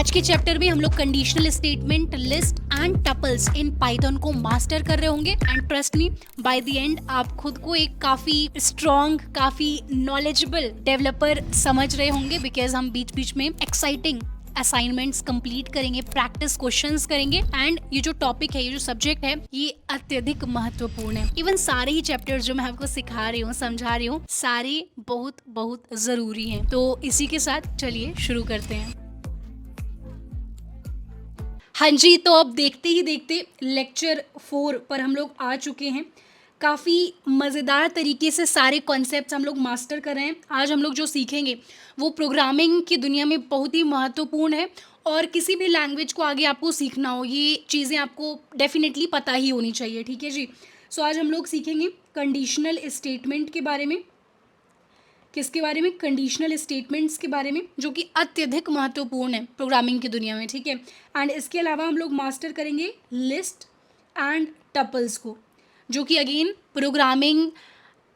आज के चैप्टर में हम लोग conditional statement, list and tuples in Python को मास्टर कर रहे होंगे and trust me, by the end आप खुद को एक काफी स्ट्रॉन्ग, काफी नॉलेजेबल डेवलपर समझ रहे होंगे, बिकॉज हम बीच बीच में एक्साइटिंग असाइनमेंट्स कंप्लीट करेंगे, प्रैक्टिस क्वेश्चंस करेंगे एंड ये जो टॉपिक है, ये जो सब्जेक्ट है, ये अत्यधिक महत्वपूर्ण है। इवन सारे ही चैप्टर्स जो मैं आपको सिखा रही हूँ, समझा रही हूँ, सारे बहुत बहुत जरूरी हैं। तो इसी के साथ चलिए शुरू करते हैं। हाँ जी, तो अब देखते ही देखते लेक्चर 4 पर हम लोग आ चुके हैं। काफ़ी मज़ेदार तरीके से सारे कॉन्सेप्ट्स हम लोग मास्टर कर रहे हैं। आज हम लोग जो सीखेंगे वो प्रोग्रामिंग की दुनिया में बहुत ही महत्वपूर्ण है, और किसी भी लैंग्वेज को आगे आपको सीखना हो, ये चीज़ें आपको डेफिनेटली पता ही होनी चाहिए। ठीक है जी। सो आज हम लोग सीखेंगे कंडीशनल स्टेटमेंट के बारे में। किसके बारे में? कंडीशनल स्टेटमेंट्स के बारे में, जो कि अत्यधिक महत्वपूर्ण है प्रोग्रामिंग की दुनिया में। ठीक है। एंड इसके अलावा हम लोग मास्टर करेंगे लिस्ट एंड टपल्स को, जो कि अगेन प्रोग्रामिंग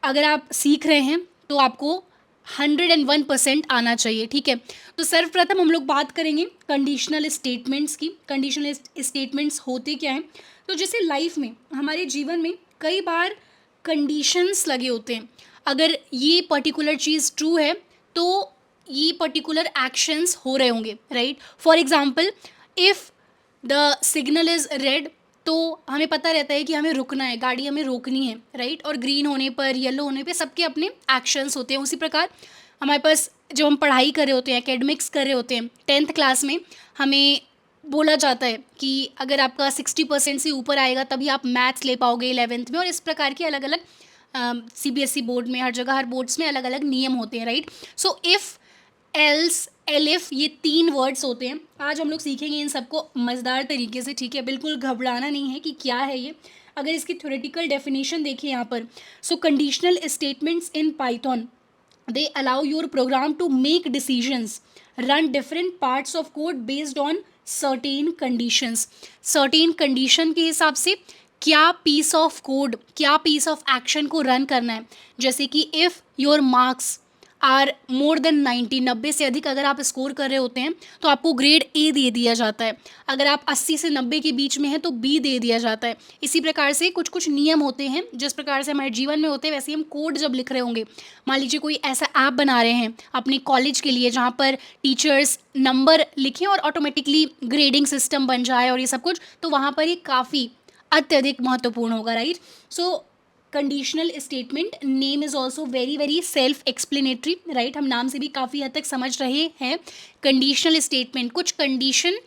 अगर आप सीख रहे हैं तो आपको 101% आना चाहिए। ठीक है। तो सर्वप्रथम हम लोग बात करेंगे कंडीशनल स्टेटमेंट्स की। कंडीशनल स्टेटमेंट्स होते क्या हैं? तो जैसे लाइफ में, हमारे जीवन में कई बार कंडीशंस लगे होते हैं। अगर ये पर्टिकुलर चीज़ ट्रू है तो ये पर्टिकुलर एक्शंस हो रहे होंगे, right. For example, if the signal is red, तो हमें पता रहता है कि हमें रुकना है, गाड़ी हमें रोकनी है, राइट। और ग्रीन होने पर, येलो होने पे सबके अपने एक्शंस होते हैं। उसी प्रकार हमारे पास जब हम पढ़ाई कर रहे होते हैं, एकेडमिक्स कर रहे होते हैं, 10th क्लास में हमें बोला जाता है कि अगर आपका 60% से ऊपर आएगा तभी आप मैथ्स ले पाओगे 11th में, और इस प्रकार के अलग अलग CBSE बोर्ड में, हर जगह, हर बोर्ड्स में अलग अलग नियम होते हैं, right. So if, else, elif, ये 3 वर्ड्स होते हैं। आज हम लोग सीखेंगे इन सबको मज़ेदार तरीके से। ठीक है। बिल्कुल घबराना नहीं है कि क्या है ये। अगर इसकी थ्योरेटिकल डेफिनेशन देखें यहाँ पर, so conditional statements in Python, they allow your program to make decisions, run different parts of code based on certain conditions। certain condition के हिसाब से क्या पीस ऑफ कोड, क्या पीस ऑफ एक्शन को run करना है। जैसे कि if your marks are more than 90, 90 से अधिक अगर आप स्कोर कर रहे होते हैं तो आपको ग्रेड A दे दिया जाता है। अगर आप 80 से 90 के बीच में हैं तो B दे दिया जाता है। इसी प्रकार से कुछ कुछ नियम होते हैं, जिस प्रकार से हमारे जीवन में होते हैं वैसे ही हम कोड जब लिख रहे होंगे, मान लीजिए कोई ऐसा ऐप बना रहे हैं अपने कॉलेज के लिए जहाँ पर टीचर्स नंबर लिखें और ऑटोमेटिकली ग्रेडिंग सिस्टम बन जाए और ये सब कुछ, तो वहाँ पर ये काफ़ी अत्यधिक महत्वपूर्ण होगा, right. So conditional statement name is also very very self explanatory, right. हम नाम से भी काफ़ी हद तक समझ रहे हैं। कंडीशनल स्टेटमेंट, कुछ कंडीशन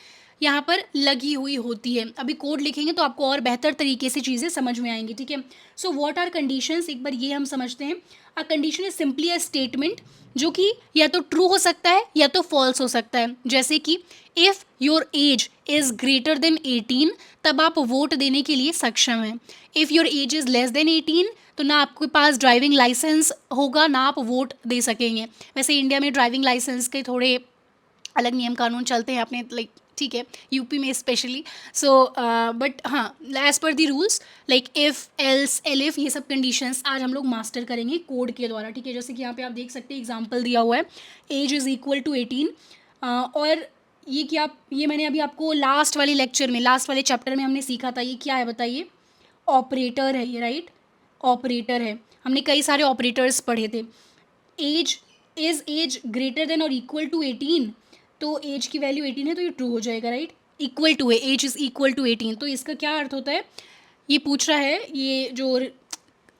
यहाँ पर लगी हुई होती है। अभी कोड लिखेंगे तो आपको और बेहतर तरीके से चीज़ें समझ में आएंगी। ठीक है। सो व्हाट आर कंडीशंस, एक बार ये हम समझते हैं। A condition is simply a statement जो कि या तो ट्रू हो सकता है या तो फॉल्स हो सकता है। जैसे कि if your age is greater than 18, तब आप वोट देने के लिए सक्षम हैं। If your age is less than 18, तो ना आपके पास ड्राइविंग लाइसेंस होगा, ना आप वोट दे सकेंगे। वैसे इंडिया में ड्राइविंग लाइसेंस के थोड़े अलग नियम कानून चलते हैं अपने, लाइक, ठीक है, यूपी में स्पेशली। सो बट हाँ, as per the rules, like if, else, elif, ये सब कंडीशंस आज हम लोग मास्टर करेंगे कोड के द्वारा। ठीक है। जैसे कि यहाँ पे आप देख सकते हैं एग्जांपल दिया हुआ है, एज इज़ इक्वल टू 18। और ये क्या, ये मैंने अभी आपको लास्ट वाले लेक्चर में, लास्ट वाले चैप्टर में हमने सीखा था। ये क्या है बताइए? ऑपरेटर है ये, राइट। ऑपरेटर है। हमने कई सारे ऑपरेटर्स पढ़े थे। Age, is age greater than और इक्वल टू 18, तो एज की वैल्यू 18 है तो ये ट्रू हो जाएगा, राइट। इक्वल टू है, एज इज़ इक्वल टू 18, तो इसका क्या अर्थ होता है? ये पूछ रहा है, ये जो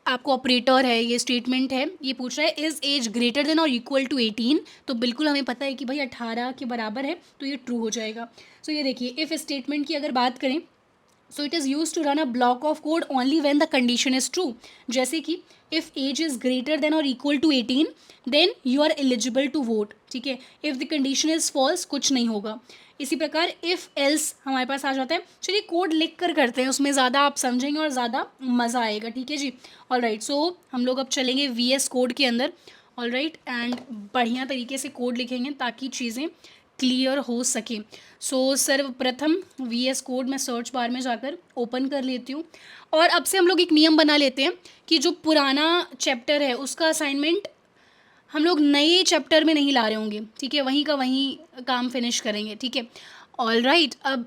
आपको ऑपरेटर है, ये स्टेटमेंट है, ये पूछ रहा है इज़ एज ग्रेटर देन और इक्वल टू 18, तो बिल्कुल हमें पता है कि भाई 18 के बराबर है, तो ये ट्रू हो जाएगा। सो ये देखिए, इफ़ स्टेटमेंट की अगर बात करें, so it is use to run a block of code only when the condition is true. जैसे कि if age is greater than और equal to 18, then you are eligible to vote. ठीक है। If the condition is false, कुछ नहीं होगा। इसी प्रकार इफ़, एल्स हमारे पास आ जाता है। चलिए कोड लिख कर करते हैं, उसमें ज़्यादा आप समझेंगे और ज़्यादा मज़ा आएगा। ठीक है जी। All right. सो हम लोग अब चलेंगे VS कोड के अंदर। All right. एंड बढ़िया तरीके से कोड लिखेंगे ताकि चीज़ें क्लियर हो सके। सो सर्वप्रथम VS कोड मैं सर्च बार में जाकर ओपन कर लेती हूँ, और अब से हम लोग एक नियम बना लेते हैं कि जो पुराना चैप्टर है उसका असाइनमेंट हम लोग नए चैप्टर में नहीं ला रहे होंगे, ठीक है, वहीं का वहीं काम फिनिश करेंगे, ठीक है। ऑल राइट, अब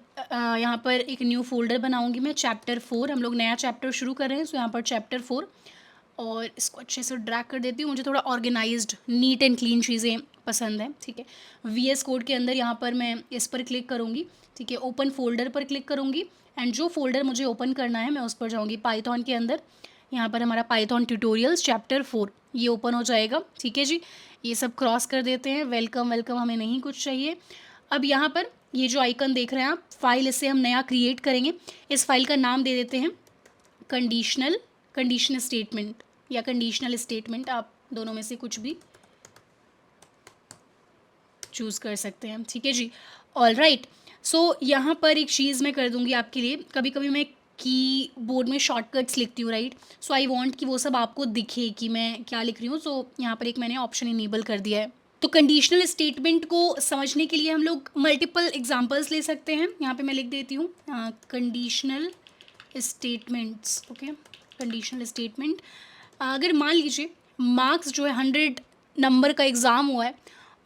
यहाँ पर एक न्यू फोल्डर बनाऊंगी मैं, चैप्टर 4, हम लोग नया चैप्टर शुरू कर रहे हैं, सो यहाँ पर चैप्टर 4, और इसको अच्छे से ड्रैग कर देती हूँ। मुझे थोड़ा ऑर्गेनाइज्ड, नीट एंड क्लीन चीज़ें पसंद हैं, ठीक है। VS कोड के अंदर यहाँ पर मैं इस पर क्लिक करूँगी, ठीक है, ओपन फोल्डर पर क्लिक करूँगी, एंड जो फोल्डर मुझे ओपन करना है मैं उस पर जाऊँगी। पाइथन के अंदर यहाँ पर हमारा पाइथन ट्यूटोरियल्स चैप्टर 4 ये ओपन हो जाएगा, ठीक है जी। ये सब क्रॉस कर देते हैं, वेलकम वेलकम हमें नहीं कुछ चाहिए। अब यहाँ पर ये जो आइकन देख रहे हैं आप, फाइल, इससे हम नया क्रिएट करेंगे। इस फाइल का नाम दे देते हैं कंडीशनल स्टेटमेंट या कंडीशनल स्टेटमेंट, आप दोनों में से कुछ भी चूज़ कर सकते हैं, ठीक है जी। ऑल राइट, सो यहाँ पर एक चीज़ मैं कर दूँगी आपके लिए। कभी कभी मैं कीबोर्ड में शॉर्टकट्स लिखती हूँ, राइट, सो आई वांट कि वो सब आपको दिखे कि मैं क्या लिख रही हूँ। सो यहाँ पर एक मैंने ऑप्शन इनेबल कर दिया है। तो कंडीशनल स्टेटमेंट को समझने के लिए हम लोग मल्टीपल एग्जांपल्स ले सकते हैं। यहाँ पे मैं लिख देती हूँ conditional statements, okay, conditional statement. अगर मान लीजिए मार्क्स जो है 100 नंबर का एग्ज़ाम हुआ है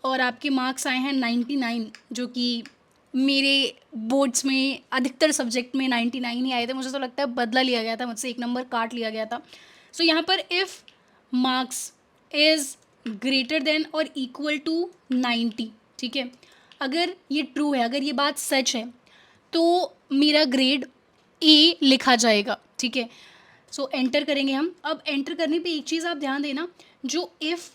और आपके मार्क्स आए हैं 99, जो कि मेरे बोर्ड्स में अधिकतर सब्जेक्ट में 99 ही आए थे। मुझे तो लगता है बदला लिया गया था मुझसे, 1 नंबर काट लिया गया था। सो यहाँ पर if marks is greater than और इक्वल टू 90, ठीक है, अगर ये ट्रू है, अगर ये बात सच है, तो मेरा ग्रेड ए लिखा जाएगा, ठीक है। सो एंटर करेंगे हम। अब एंटर करने पे एक चीज़ आप ध्यान देना, जो इफ़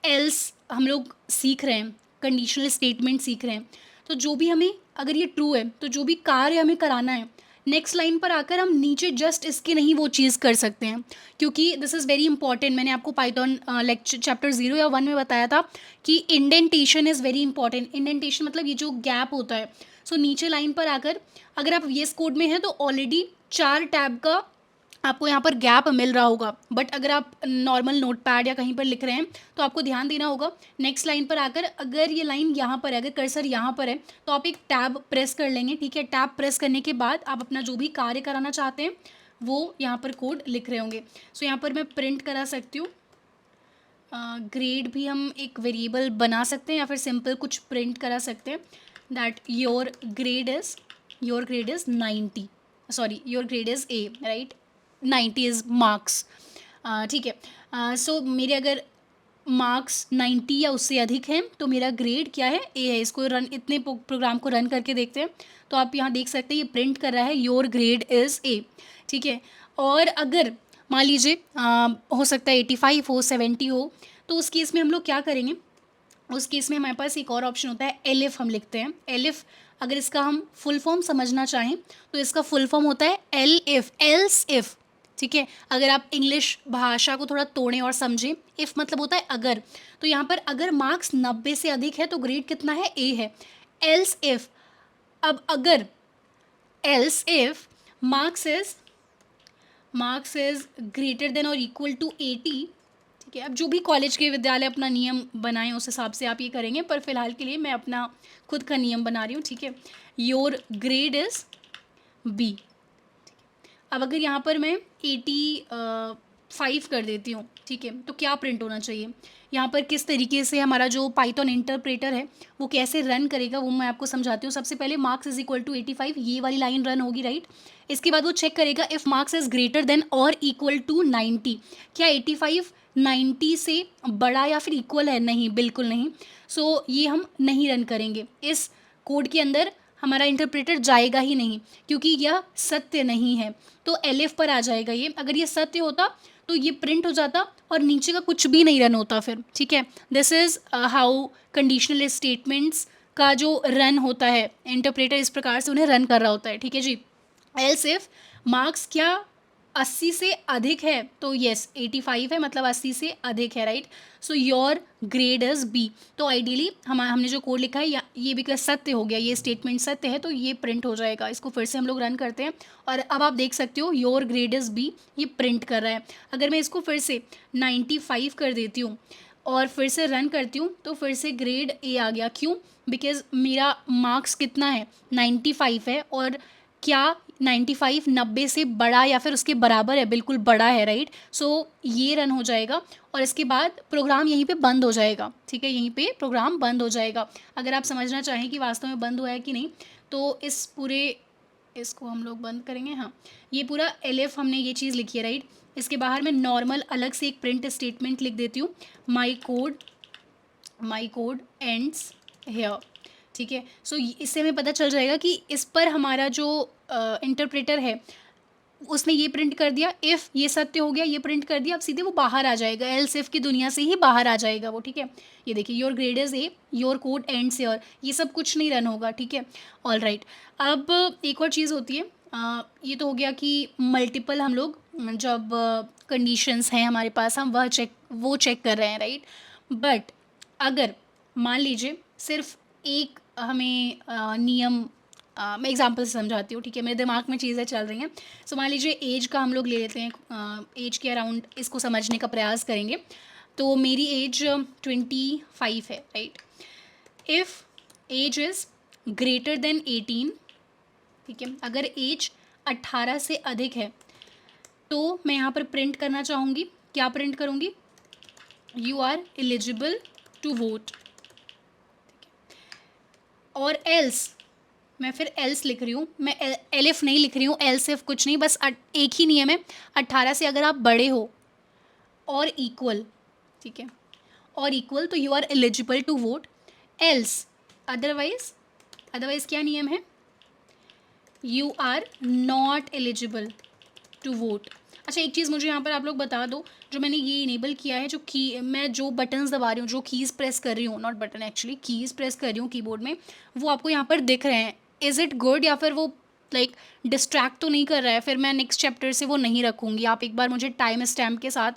एल्स हम लोग सीख रहे हैं, कंडीशनल स्टेटमेंट सीख रहे हैं, तो जो भी हमें, अगर ये ट्रू है तो जो भी कार्य हमें कराना है, नेक्स्ट लाइन पर आकर हम नीचे जस्ट इसके नहीं वो चीज़ कर सकते हैं, क्योंकि दिस इज़ वेरी इंपॉर्टेंट। मैंने आपको पाइथन लेक्चर चैप्टर 0 या 1 में बताया था कि indentation is very important. Indentation मतलब ये जो गैप होता है। सो नीचे लाइन पर आकर अगर आप VS कोड में हैं तो ऑलरेडी 4 टैब का आपको यहाँ पर गैप मिल रहा होगा, बट अगर आप नॉर्मल नोटपैड या कहीं पर लिख रहे हैं तो आपको ध्यान देना होगा नेक्स्ट लाइन पर आकर, अगर ये लाइन यहाँ पर है, अगर कर्सर यहाँ पर है, तो आप एक टैब प्रेस कर लेंगे, ठीक है। टैब प्रेस करने के बाद आप अपना जो भी कार्य कराना चाहते हैं वो यहाँ पर कोड लिख रहे होंगे। सो यहाँ पर मैं प्रिंट करा सकती हूँ। ग्रेड भी हम एक वेरिएबल बना सकते हैं या फिर सिंपल कुछ प्रिंट करा सकते हैं, that your grade is 90, sorry your grade is a, right, 90 is marks, ठीक है। सो मेरे अगर मार्क्स 90 या उससे अधिक हैं तो मेरा ग्रेड क्या है, ए है। इसको रन, इतने प्रोग्राम को रन करके देखते हैं तो आप यहाँ देख सकते हैं ये प्रिंट कर रहा है योर ग्रेड इज़ ए, ठीक है। और अगर मान लीजिए हो सकता है 85 हो, 70 हो, तो उस केस में हम लोग क्या करेंगे, उस केस में हमारे पास एक और ऑप्शन होता है, एलिफ हम लिखते हैं। एलिफ, अगर इसका हम फुल फॉर्म समझना चाहें तो इसका फुल फॉर्म होता है एल इफ़, एल्स इफ़, ठीक है। अगर आप इंग्लिश भाषा को थोड़ा तोड़ें और समझें, इफ़ मतलब होता है अगर, तो यहाँ पर अगर मार्क्स 90 से अधिक है तो ग्रेड कितना है, ए है। एल्स इफ़, अब अगर else if marks is greater than और इक्वल टू 80, ठीक है। अब जो भी कॉलेज के विद्यालय अपना नियम बनाएं उस हिसाब से आप ये करेंगे, पर फिलहाल के लिए मैं अपना खुद का नियम बना रही हूँ, ठीक है। Your grade is B. अब अगर यहाँ पर मैं 85 कर देती हूँ, ठीक है, तो क्या प्रिंट होना चाहिए, यहाँ पर किस तरीके से हमारा जो पाइथन इंटरप्रेटर है वो कैसे रन करेगा वो मैं आपको समझाती हूँ। सबसे पहले मार्क्स इज इक्वल टू 85, ये वाली लाइन रन होगी, राइट। इसके बाद वो चेक करेगा if marks is greater than और इक्वल टू 90, क्या 85 90 से बड़ा या फिर इक्वल है, नहीं, बिल्कुल नहीं। सो ये हम नहीं रन करेंगे, इस कोड के अंदर हमारा इंटरप्रेटर जाएगा ही नहीं, क्योंकि यह सत्य नहीं है। तो एलिफ पर आ जाएगा ये, अगर ये सत्य होता तो ये प्रिंट हो जाता और नीचे का कुछ भी नहीं रन होता फिर, ठीक है। This is how conditional statements का जो रन होता है, इंटरप्रेटर इस प्रकार से उन्हें रन कर रहा होता है, ठीक है जी। एल्स इफ मार्क्स क्या 80 से अधिक है तो येस 85 है, मतलब 80 से अधिक है, right. So your grade is B. तो आइडियली हमने जो कोड लिखा है ये भी सत्य हो गया, ये स्टेटमेंट सत्य है तो ये प्रिंट हो जाएगा। इसको फिर से हम लोग रन करते हैं और अब आप देख सकते हो योर ग्रेड इज़ बी, ये प्रिंट कर रहा है। अगर मैं इसको फिर से 95 कर देती हूँ और फिर से रन करती हूँ तो फिर से ग्रेड ए आ गया। क्यों? बिकॉज मेरा मार्क्स कितना है, 95 है, और क्या 95 90 से बड़ा या फिर उसके बराबर है, बिल्कुल बड़ा है, राइट। सो ये रन हो जाएगा और इसके बाद प्रोग्राम यहीं पे बंद हो जाएगा, ठीक है, यहीं पे प्रोग्राम बंद हो जाएगा। अगर आप समझना चाहें कि वास्तव में बंद हुआ है कि नहीं, तो इस पूरे इसको हम लोग बंद करेंगे। हाँ, ये पूरा एलिफ हमने ये चीज़ लिखी है, राइट। इसके बाहर मैं नॉर्मल अलग से एक प्रिंट स्टेटमेंट लिख देती हूँ, माई कोड एंड्स हेयर, ठीक है। सो इससे हमें पता चल जाएगा कि इस पर हमारा जो इंटरप्रेटर है उसने ये प्रिंट कर दिया, इफ़ ये सत्य हो गया, ये प्रिंट कर दिया, अब सीधे वो बाहर आ जाएगा, एल्स इफ की दुनिया से ही बाहर आ जाएगा वो, ठीक है। ये देखिए, your grade is a, your code ends here, ये सब कुछ नहीं रन होगा, ठीक है। ऑल राइट, अब एक और चीज़ होती है, ये तो हो गया कि मल्टीपल हम लोग जब कंडीशंस हैं हमारे पास, हम वो चेक कर रहे हैं, राइट। बट अगर मान लीजिए सिर्फ एक हमें नियम, मैं एग्जांपल से समझाती हूँ, ठीक है, मेरे दिमाग में चीज़ें चल रही हैं। सो मान लीजिए एज का हम लोग ले लेते हैं, एज के अराउंड इसको समझने का प्रयास करेंगे। तो मेरी एज 25 है, right. If age is greater than 18, ठीक है, अगर एज 18 से अधिक है तो मैं यहाँ पर प्रिंट करना चाहूँगी, क्या प्रिंट करूँगी, you are eligible to vote, और एल्स, मैं फिर एल्स लिख रही हूँ, मैं एलिफ नहीं लिख रही हूँ, एल्स इफ कुछ नहीं, बस एक ही नियम है, 18 से अगर आप बड़े हो और इक्वल, ठीक है, और इक्वल, तो you are eligible to vote. Else otherwise क्या नियम है, you are not eligible to vote. अच्छा, एक चीज़ मुझे यहाँ पर आप लोग बता दो, जो मैंने ये इनेबल किया है, जो की मैं जो बटन्स दबा रही हूँ, जो कीज़ प्रेस कर रही हूँ, not button actually, keys press कर रही हूँ कीबोर्ड में, वो आपको यहाँ पर दिख रहे हैं। इज़ इट गुड, या फिर वो लाइक डिस्ट्रैक्ट तो नहीं कर रहा है? फिर मैं नेक्स्ट चैप्टर से वो नहीं रखूँगी। आप एक बार मुझे टाइम स्टैम्प के साथ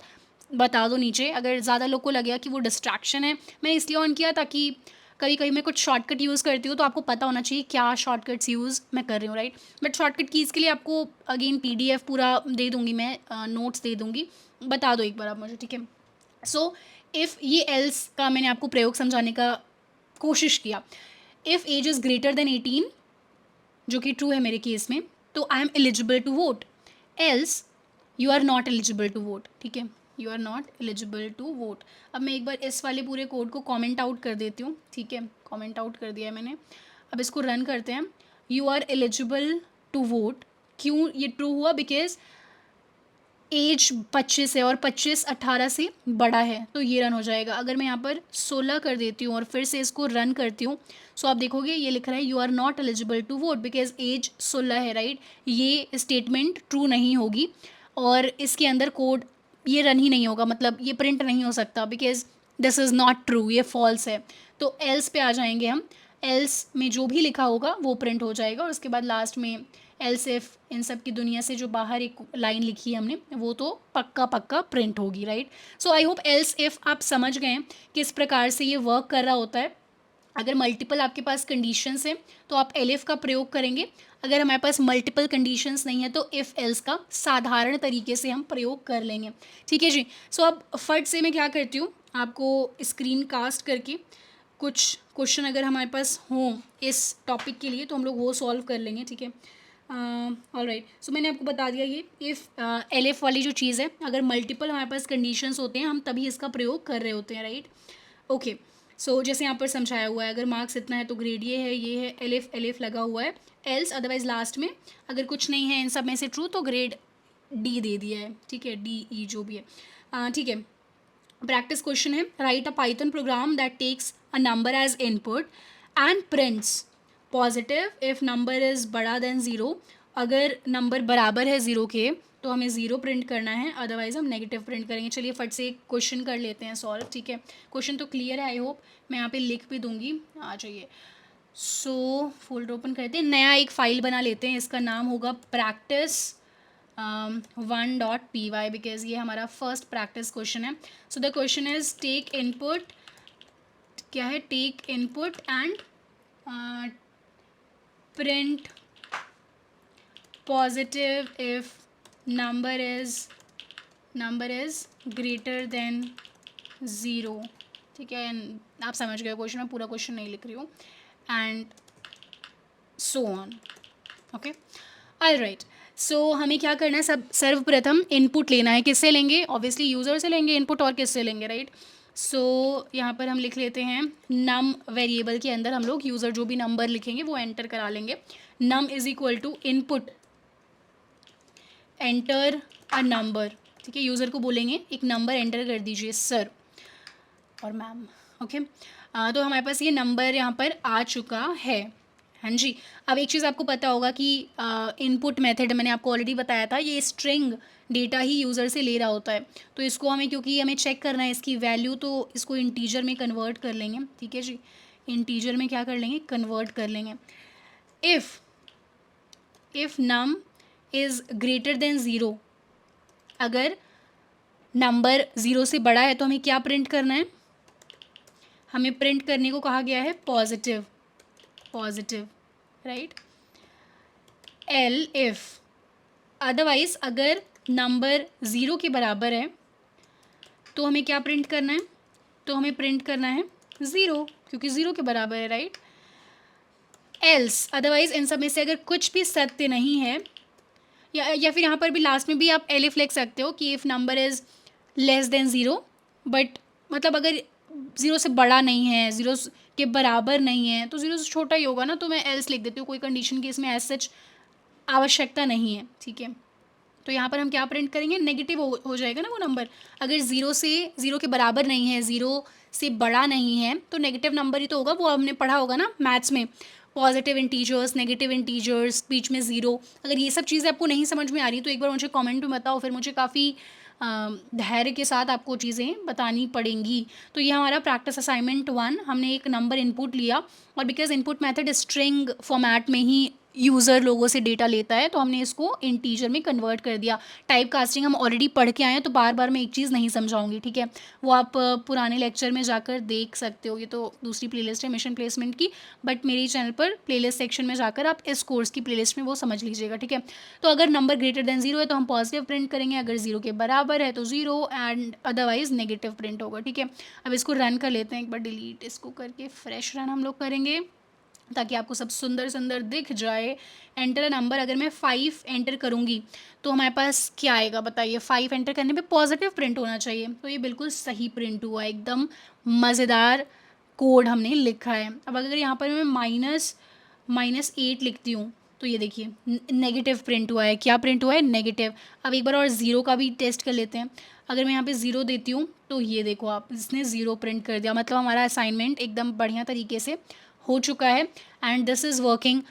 बता दो नीचे, अगर ज़्यादा लोग को लगेगा कि वो डिस्ट्रैक्शन है। मैंने इसलिए ऑन किया ताकि कभी कभी मैं कुछ शॉर्टकट यूज़ करती हूँ, तो आपको पता होना चाहिए क्या शॉर्टकट्स यूज़ मैं कर रही हूँ, राइट। बट शॉर्टकट कीज़ के लिए आपको अगेन PDF पूरा दे दूँगी मैं, नोट्स दे दूँगी, बता दो एक बार आप मुझे, ठीक है। सो इफ़ ये एल्स का मैंने आपको प्रयोग समझाने का कोशिश किया। If age is greater than 18, जो कि ट्रू है मेरे केस में, तो I am eligible to vote. Else you are not eligible to vote, ठीक है, you are not eligible to vote. अब मैं एक बार इस वाले पूरे कोड को कमेंट आउट कर देती हूँ, ठीक है, कमेंट आउट कर दिया है मैंने। अब इसको रन करते हैं। You are eligible to vote, क्यों ये ट्रू हुआ, बिकॉज एज 25 है और 25 18 से बड़ा है, तो ये रन हो जाएगा। अगर मैं यहाँ पर 16 कर देती हूँ और फिर से इसको रन करती हूँ, सो आप देखोगे ये लिख रहा है you are not eligible to vote because age 16 है, राइट। ये स्टेटमेंट ट्रू नहीं होगी और इसके अंदर कोड ये रन ही नहीं होगा, मतलब ये प्रिंट नहीं हो सकता, because this is not true, ये फॉल्स है। तो एल्स पे आ जाएंगे हम, एल्स में जो भी लिखा होगा वो प्रिंट हो जाएगा, और उसके बाद लास्ट में एल्स इफ, इन सब की दुनिया से जो बाहर एक लाइन लिखी है हमने, वो तो पक्का पक्का प्रिंट होगी, right. So I hope else if आप समझ गए हैं किस प्रकार से ये वर्क कर रहा होता है। अगर मल्टीपल आपके पास कंडीशंस हैं तो आप एलिफ का प्रयोग करेंगे, अगर हमारे पास मल्टीपल कंडीशंस नहीं है तो इफ़ एल्स का साधारण तरीके से हम प्रयोग कर लेंगे, ठीक है जी। सो अब फट से मैं क्या करती हूँ, आपको स्क्रीन कास्ट करके कुछ क्वेश्चन अगर हमारे पास हों इस टॉपिक के लिए तो हम लोग वो सॉल्व कर लेंगे, ठीक है। ऑल राइट, सो मैंने आपको बता दिया ये इफ़ एलिफ वाली जो चीज़ है, अगर मल्टीपल हमारे पास कंडीशंस होते हैं हम तभी इसका प्रयोग कर रहे होते हैं, राइट। ओके, सो जैसे यहाँ पर समझाया हुआ है, अगर मार्क्स इतना है तो ग्रेड ये है, एलिफ एलिफ लगा हुआ है, एल्स अदरवाइज लास्ट में अगर कुछ नहीं है इन सब में से ट्रू तो ग्रेड D दे दिया है, ठीक है, DE जो भी है, ठीक है। प्रैक्टिस क्वेश्चन है, write a Python program that takes a number as input and prints positive if number is बड़ा देन ज़ीरो। अगर नंबर बराबर है ज़ीरो के तो हमें ज़ीरो प्रिंट करना है, अदरवाइज़ हम नेगेटिव प्रिंट करेंगे। चलिए फट से एक क्वेश्चन कर लेते हैं सॉल्व, ठीक है। क्वेश्चन तो क्लियर है आई होप, मैं यहाँ पे लिख भी दूँगी, आ जाइए। सो फोल्डर ओपन करते हैं, नया एक फ़ाइल बना लेते हैं, इसका नाम होगा प्रैक्टिस 1.py बिकॉज ये हमारा फर्स्ट प्रैक्टिस क्वेश्चन है। So the question is take input, क्या है, take input and print positive if number is greater than zero, ठीक है। आप समझ गए क्वेश्चन, मैं पूरा क्वेश्चन नहीं लिख रही हूँ, and so on, okay. Alright, so हमें क्या करना है, सब सर्वप्रथम इनपुट लेना है। किससे लेंगे? ऑब्वियसली यूज़र से लेंगे इनपुट, और किससे लेंगे, राइट। सो यहाँ पर हम लिख लेते हैं नम वेरिएबल के अंदर हम लोग यूज़र जो भी नंबर लिखेंगे वो एंटर करा लेंगे। Num is equal to input enter a number, ठीक है। यूज़र को बोलेंगे एक नंबर एंटर कर दीजिए सर और मैम, ओके। तो हमारे पास ये नंबर यहाँ पर आ चुका है। हाँ जी। अब एक चीज़ आपको पता होगा कि इनपुट मेथड मैंने आपको ऑलरेडी बताया था, ये स्ट्रिंग डेटा ही यूज़र से ले रहा होता है। तो इसको हमें, क्योंकि हमें चेक करना है इसकी वैल्यू, तो इसको इंटीजर में कन्वर्ट कर लेंगे, ठीक है जी। इंटीजर में क्या कर लेंगे? कन्वर्ट कर लेंगे। If num is greater than zero, अगर नंबर ज़ीरो से बड़ा है तो हमें क्या प्रिंट करना है? हमें प्रिंट करने को कहा गया है positive, positive, right. L if otherwise अगर नंबर ज़ीरो के बराबर है तो हमें क्या प्रिंट करना है? तो हमें प्रिंट करना है ज़ीरो, क्योंकि ज़ीरो के बराबर है, राइट। एल्स अदरवाइज़ इन सब में से अगर कुछ भी सत्य नहीं है, या फिर यहाँ पर भी लास्ट में भी आप एलिफ लिख सकते हो कि if number is less than zero, but मतलब अगर ज़ीरो से बड़ा नहीं है, ज़ीरो के बराबर नहीं है, तो ज़ीरो से छोटा ही होगा ना, तो मैं एल्स लिख देती हूँ। कोई कंडीशन की इसमें एज सच आवश्यकता नहीं है, ठीक है। तो यहाँ पर हम क्या प्रिंट करेंगे? नेगेटिव हो जाएगा ना वो नंबर। अगर ज़ीरो के बराबर नहीं है, ज़ीरो से बड़ा नहीं है, तो नेगेटिव नंबर ही तो होगा। वो हमने पढ़ा होगा ना मैथ्स में, पॉजिटिव इंटीजर्स, नेगेटिव इंटीजर्स, बीच में ज़ीरो। अगर ये सब चीज़ें आपको नहीं समझ में आ रही तो एक बार मुझे कमेंट में बताओ, फिर मुझे काफ़ी धैर्य के साथ आपको चीज़ें बतानी पड़ेंगी। तो ये हमारा प्रैक्टिस असाइनमेंट 1, हमने एक नंबर इनपुट लिया, और because input method string format में ही यूज़र लोगों से डेटा लेता है, तो हमने इसको इंटीजर में कन्वर्ट कर दिया। टाइप कास्टिंग हम ऑलरेडी पढ़ के आए हैं, तो बार बार मैं एक चीज़ नहीं समझाऊंगी, ठीक है। वो आप पुराने लेक्चर में जाकर देख सकते हो। ये तो दूसरी प्लेलिस्ट है मिशन प्लेसमेंट की, बट मेरे चैनल पर प्लेलिस्ट सेक्शन में जाकर आप इस कोर्स की प्लेलिस्ट में वो समझ लीजिएगा, ठीक है। तो अगर नंबर ग्रेटर देन ज़ीरो है तो हम पॉजिटिव प्रिंट करेंगे, अगर ज़ीरो के बराबर है तो zero, and otherwise negative print होगा, ठीक है। अब इसको रन कर लेते हैं एक बार, डिलीट इसको करके फ्रेश रन हम लोग करेंगे ताकि आपको सब सुंदर सुंदर दिख जाए। एंटर नंबर, अगर मैं 5 एंटर करूँगी तो हमारे पास क्या आएगा बताइए? 5 एंटर करने पे पॉजिटिव प्रिंट होना चाहिए, तो ये बिल्कुल सही प्रिंट हुआ, एकदम मज़ेदार कोड हमने लिखा है। अब अगर यहाँ पर मैं -8 लिखती हूँ तो ये देखिए नेगेटिव प्रिंट हुआ है। क्या प्रिंट हुआ है? नेगेटिव। अब एक बार और ज़ीरो का भी टेस्ट कर लेते हैं। अगर मैं यहाँ पे ज़ीरो देती हूँ तो ये देखो आप, इसने ज़ीरो प्रिंट कर दिया। मतलब हमारा असाइनमेंट एकदम बढ़िया तरीके से हो चुका है, and this is working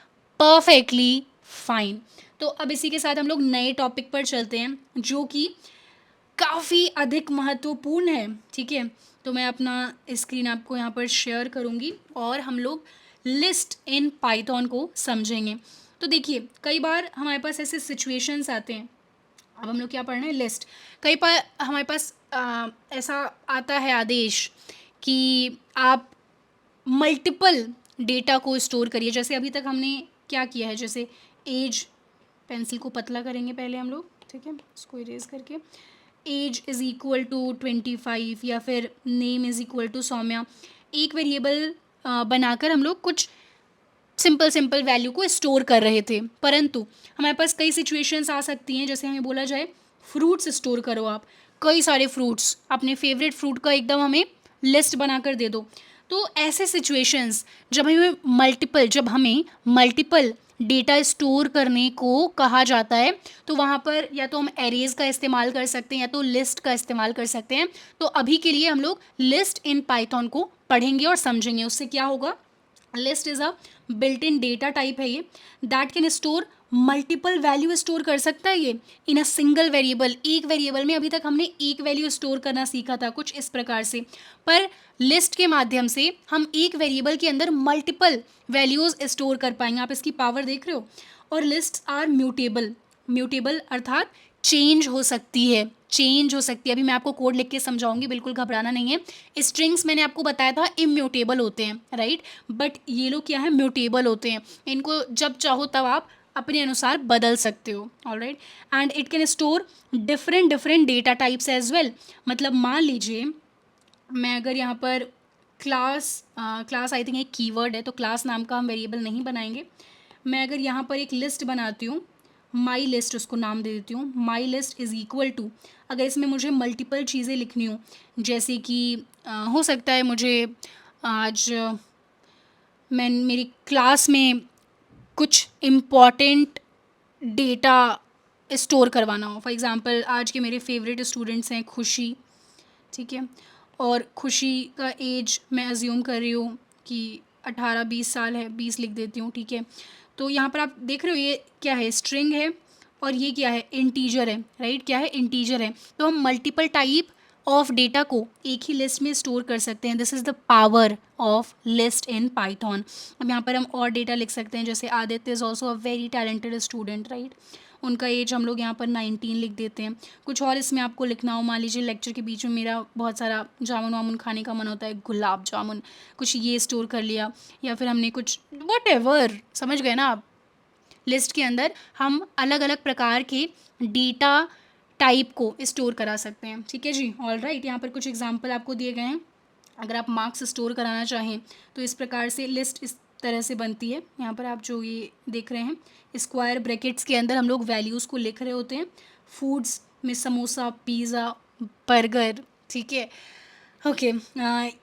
perfectly fine. तो अब इसी के साथ हम लोग नए टॉपिक पर चलते हैं, जो कि काफ़ी अधिक महत्वपूर्ण है, ठीक है। तो मैं अपना स्क्रीन आपको यहाँ पर शेयर करूँगी और हम लोग लिस्ट इन पाइथन को समझेंगे। तो देखिए, कई बार हमारे पास ऐसे सिचुएशंस आते हैं। अब हम लोग क्या पढ़ रहे हैं? लिस्ट। कई बार हमारे पास ऐसा आता है आदेश कि आप मल्टीपल डेटा को स्टोर करिए। जैसे अभी तक हमने क्या किया है, जैसे एज, पेंसिल को पतला करेंगे पहले हम लोग, ठीक है, इसको इरेज करके। एज इज़ इक्वल टू 25, या फिर name is equal to Saumya. एक वेरिएबल बनाकर हम लोग कुछ सिंपल वैल्यू को स्टोर कर रहे थे, परंतु हमारे पास कई सिचुएशंस आ सकती हैं। जैसे हमें बोला जाए फ्रूट्स स्टोर करो, आप कई सारे फ्रूट्स, अपने फेवरेट फ्रूट का एकदम हमें लिस्ट बनाकर दे दो। तो ऐसे सिचुएशंस जब हमें मल्टीपल डेटा स्टोर करने को कहा जाता है, तो वहाँ पर या तो हम एरेज का इस्तेमाल कर सकते हैं या तो लिस्ट का इस्तेमाल कर सकते हैं। तो अभी के लिए हम लोग लिस्ट इन पाइथन को पढ़ेंगे और समझेंगे। उससे क्या होगा? List is a built in data type है ये, that can store multiple value store कर सकता है ये इन अ सिंगल वेरिएबल। एक वेरिएबल में अभी तक हमने एक वैल्यू स्टोर करना सीखा था कुछ इस प्रकार से, पर लिस्ट के माध्यम से हम एक वेरिएबल के अंदर मल्टीपल वैल्यूज स्टोर कर पाएंगे। आप इसकी पावर देख रहे हो। और लिस्ट आर म्यूटेबल, म्यूटेबल अर्थात चेंज हो सकती है, चेंज हो सकती है। अभी मैं आपको कोड लिख के समझाऊंगी, बिल्कुल घबराना नहीं है। स्ट्रिंग्स मैंने आपको बताया था इम्यूटेबल होते हैं, राइट, बट ये लोग क्या है? म्यूटेबल होते हैं। इनको जब चाहो तब आप अपने अनुसार बदल सकते हो, alright. And it can store different data types as well. मतलब मान लीजिए मैं अगर यहाँ पर क्लास आई थिंक एक कीवर्ड है, तो क्लास नाम का हम वेरिएबल नहीं बनाएंगे। मैं अगर यहाँ पर एक लिस्ट बनाती हूँ माई लिस्ट उसको नाम दे देती हूँ। My list is equal to, अगर इसमें मुझे मल्टीपल चीज़ें लिखनी हो, जैसे कि हो सकता है मुझे आज मैं मेरी क्लास में कुछ इम्पॉर्टेंट डेटा स्टोर करवाना हो। फॉर एग्ज़ाम्पल आज के मेरे फेवरेट स्टूडेंट्स हैं खुशी, ठीक है, और खुशी का एज मैं अज्यूम कर रही हूँ कि 18-20 साल है, 20 लिख देती हूँ, ठीक है। तो यहाँ पर आप देख रहे हो ये क्या है, स्ट्रिंग है, और ये क्या है, इंटीजर है, राइट, क्या है, इंटीजर है। तो हम मल्टीपल टाइप ऑफ डेटा को एक ही लिस्ट में स्टोर कर सकते हैं। This is the power of list in Python. अब यहाँ पर हम और डेटा लिख सकते हैं, जैसे Aditya is also a very talented student, right, उनका एज हम लोग यहाँ पर 19 लिख देते हैं। कुछ और इसमें आपको लिखना हो, मान लीजिए लेक्चर के बीच में मेरा बहुत सारा जामुन वामुन खाने का मन होता है, गुलाब जामुन, कुछ ये स्टोर कर लिया, या फिर हमने कुछ वट समझ गए ना आप। लिस्ट के अंदर हम अलग अलग प्रकार के डेटा टाइप को स्टोर करा सकते हैं, ठीक है जी। ऑल राइट, यहाँ पर कुछ एग्जाम्पल आपको दिए गए हैं। अगर आप मार्क्स स्टोर कराना चाहें तो इस प्रकार से लिस्ट इस तरह से बनती है। यहाँ पर आप जो ये देख रहे हैं, स्क्वायर ब्रैकेट्स के अंदर हम लोग वैल्यूज़ को लिख रहे होते हैं। फूड्स में समोसा, पिज़्ज़ा, बर्गर, ठीक है, ओके।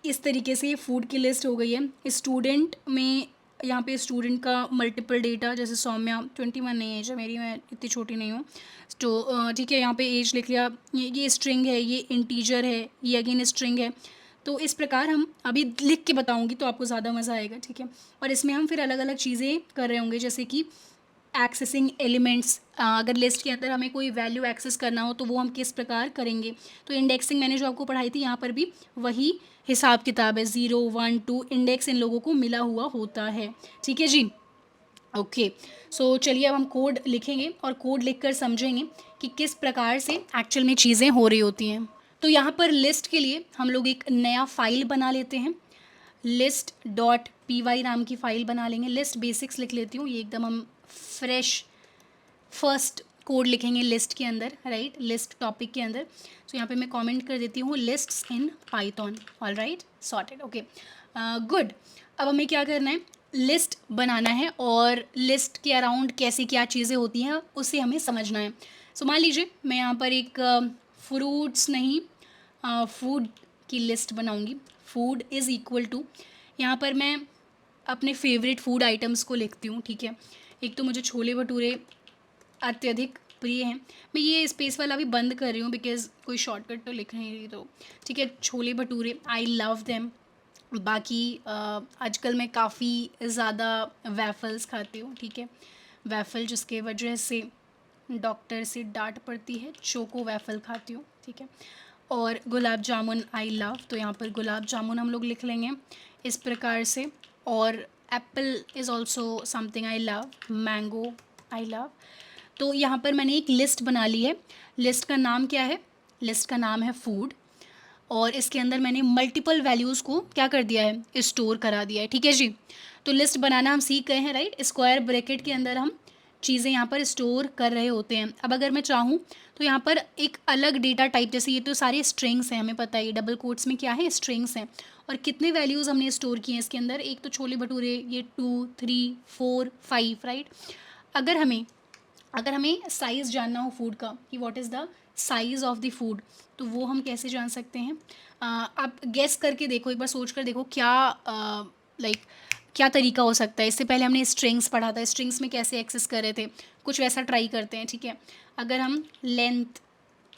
इस तरीके से ये फूड की लिस्ट हो गई है। स्टूडेंट में यहाँ पे स्टूडेंट का मल्टीपल डेटा, जैसे सौम्या 21 नहीं एज है मेरी, मैं इतनी छोटी नहीं हूँ, तो ठीक है, यहाँ पे एज लिख लिया। ये स्ट्रिंग है, ये इंटीजर है, ये अगेन स्ट्रिंग है। तो इस प्रकार हम अभी लिख के बताऊंगी तो आपको ज़्यादा मज़ा आएगा, ठीक है। और इसमें हम फिर अलग अलग चीज़ें कर रहे होंगे, जैसे कि एक्सेसिंग एलिमेंट्स, अगर लिस्ट के अंदर हमें कोई वैल्यू एक्सेस करना हो तो वो हम किस प्रकार करेंगे। तो इंडेक्सिंग मैंने जो आपको पढ़ाई थी, यहाँ पर भी वही हिसाब किताब है। 0, 1, 2 इंडेक्स इन लोगों को मिला हुआ होता है, ठीक है जी। ओके, सो चलिए अब हम कोड लिखेंगे और कोड लिखकर समझेंगे कि किस प्रकार से एक्चुअल में चीज़ें हो रही होती हैं। तो यहाँ पर लिस्ट के लिए हम लोग एक नया फाइल बना लेते हैं। लिस्ट डॉट py नाम की फ़ाइल बना लेंगे। लिस्ट बेसिक्स लिख लेती हूँ, ये एकदम हम फ्रेश फर्स्ट कोड लिखेंगे लिस्ट के अंदर, राइट, लिस्ट टॉपिक के अंदर। तो यहाँ पे मैं कमेंट कर देती हूँ lists in Python. All right, sorted, okay, good. अब हमें क्या करना है, लिस्ट बनाना है, और लिस्ट के अराउंड कैसे क्या चीज़ें होती हैं उसे हमें समझना है। सो मान लीजिए मैं यहाँ पर एक फ्रूट्स नहीं, फूड की लिस्ट बनाऊँगी। फूड इज़ इक्वल टू, यहाँ पर मैं अपने फेवरेट फूड आइटम्स को लिखती हूँ, ठीक है। एक तो मुझे छोले भटूरे अत्यधिक प्रिय हैं। मैं ये स्पेस वाला भी बंद कर रही हूँ बिकॉज़ कोई शॉर्टकट तो लिख नहीं रही, तो ठीक है, chole bhature I love them. बाकी आजकल मैं काफ़ी ज़्यादा वैफ़ल्स खाती हूँ, ठीक है, वैफ़ल जिसके वजह से डॉक्टर से डांट पड़ती है, चोको वैफ़ल खाती हूँ, ठीक है। और गुलाब जामुन आई लव, तो यहाँ पर गुलाब जामुन हम लोग लिख लेंगे इस प्रकार से। और Apple is also something I love, mango I love. तो यहाँ पर मैंने एक लिस्ट बना ली है। लिस्ट का नाम क्या है, लिस्ट का नाम है फूड, और इसके अंदर मैंने मल्टीपल वैल्यूज़ को क्या कर दिया है, स्टोर करा दिया है, ठीक है जी। तो लिस्ट बनाना हम सीख गए हैं, राइट। स्क्वायर ब्रैकेट के अंदर हम चीज़ें यहाँ पर स्टोर कर रहे होते हैं। अब अगर मैं चाहूँ तो यहाँ पर एक अलग डेटा टाइप, जैसे ये तो सारे स्ट्रिंग्स हैं, हमें पता है, डबल कोट्स में क्या है, स्ट्रिंग्स हैं, और कितने वैल्यूज़ हमने स्टोर किए हैं इसके अंदर, एक तो छोले भटूरे, ये 2, 3, 4, 5, राइट। अगर हमें साइज़ जानना हो फूड का कि what is the size of the food, तो वो हम कैसे जान सकते हैं। आप गेस करके देखो, एक बार सोच कर देखो क्या लाइक क्या तरीका हो सकता है। इससे पहले हमने स्ट्रिंग्स पढ़ा था, स्ट्रिंग्स में कैसे एक्सेस कर रहे थे, कुछ वैसा ट्राई करते हैं, ठीक है। अगर हम लेंथ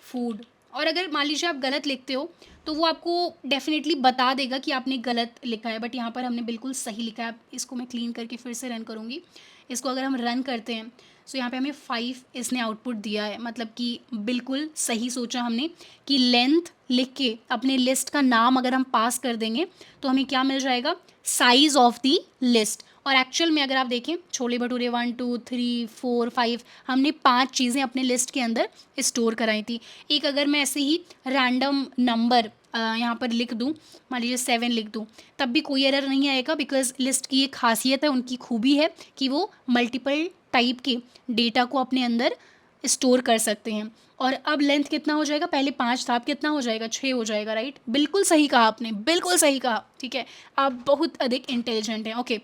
फूड, और अगर मान लीजिए आप गलत लिखते हो तो वो आपको डेफिनेटली बता देगा कि आपने गलत लिखा है, बट यहाँ पर हमने बिल्कुल सही लिखा है। इसको मैं क्लीन करके फिर से रन करूँगी। इसको अगर हम रन करते हैं तो यहाँ पे हमें 5 इसने आउटपुट दिया है, मतलब कि बिल्कुल सही सोचा हमने कि लेंथ लिख के अपने लिस्ट का नाम अगर हम पास कर देंगे तो हमें क्या मिल जाएगा, साइज़ ऑफ दी लिस्ट। और एक्चुअल में अगर आप देखें, छोले भटूरे 1, 2, 3, 4, 5, हमने 5 चीज़ें अपने लिस्ट के अंदर स्टोर कराई थी। एक अगर मैं ऐसे ही रैंडम नंबर यहाँ पर लिख दूँ, मान लीजिए 7 लिख दूँ, तब भी कोई एरर नहीं आएगा, बिकॉज लिस्ट की एक खासियत है, उनकी खूबी है कि वो मल्टीपल टाइप के डेटा को अपने अंदर स्टोर कर सकते हैं। और अब लेंथ कितना हो जाएगा, पहले 5 था, अब कितना हो जाएगा, 6 हो जाएगा, राइट। बिल्कुल सही कहा आपने, बिल्कुल सही कहा, ठीक है, आप बहुत अधिक इंटेलिजेंट हैं, ओके।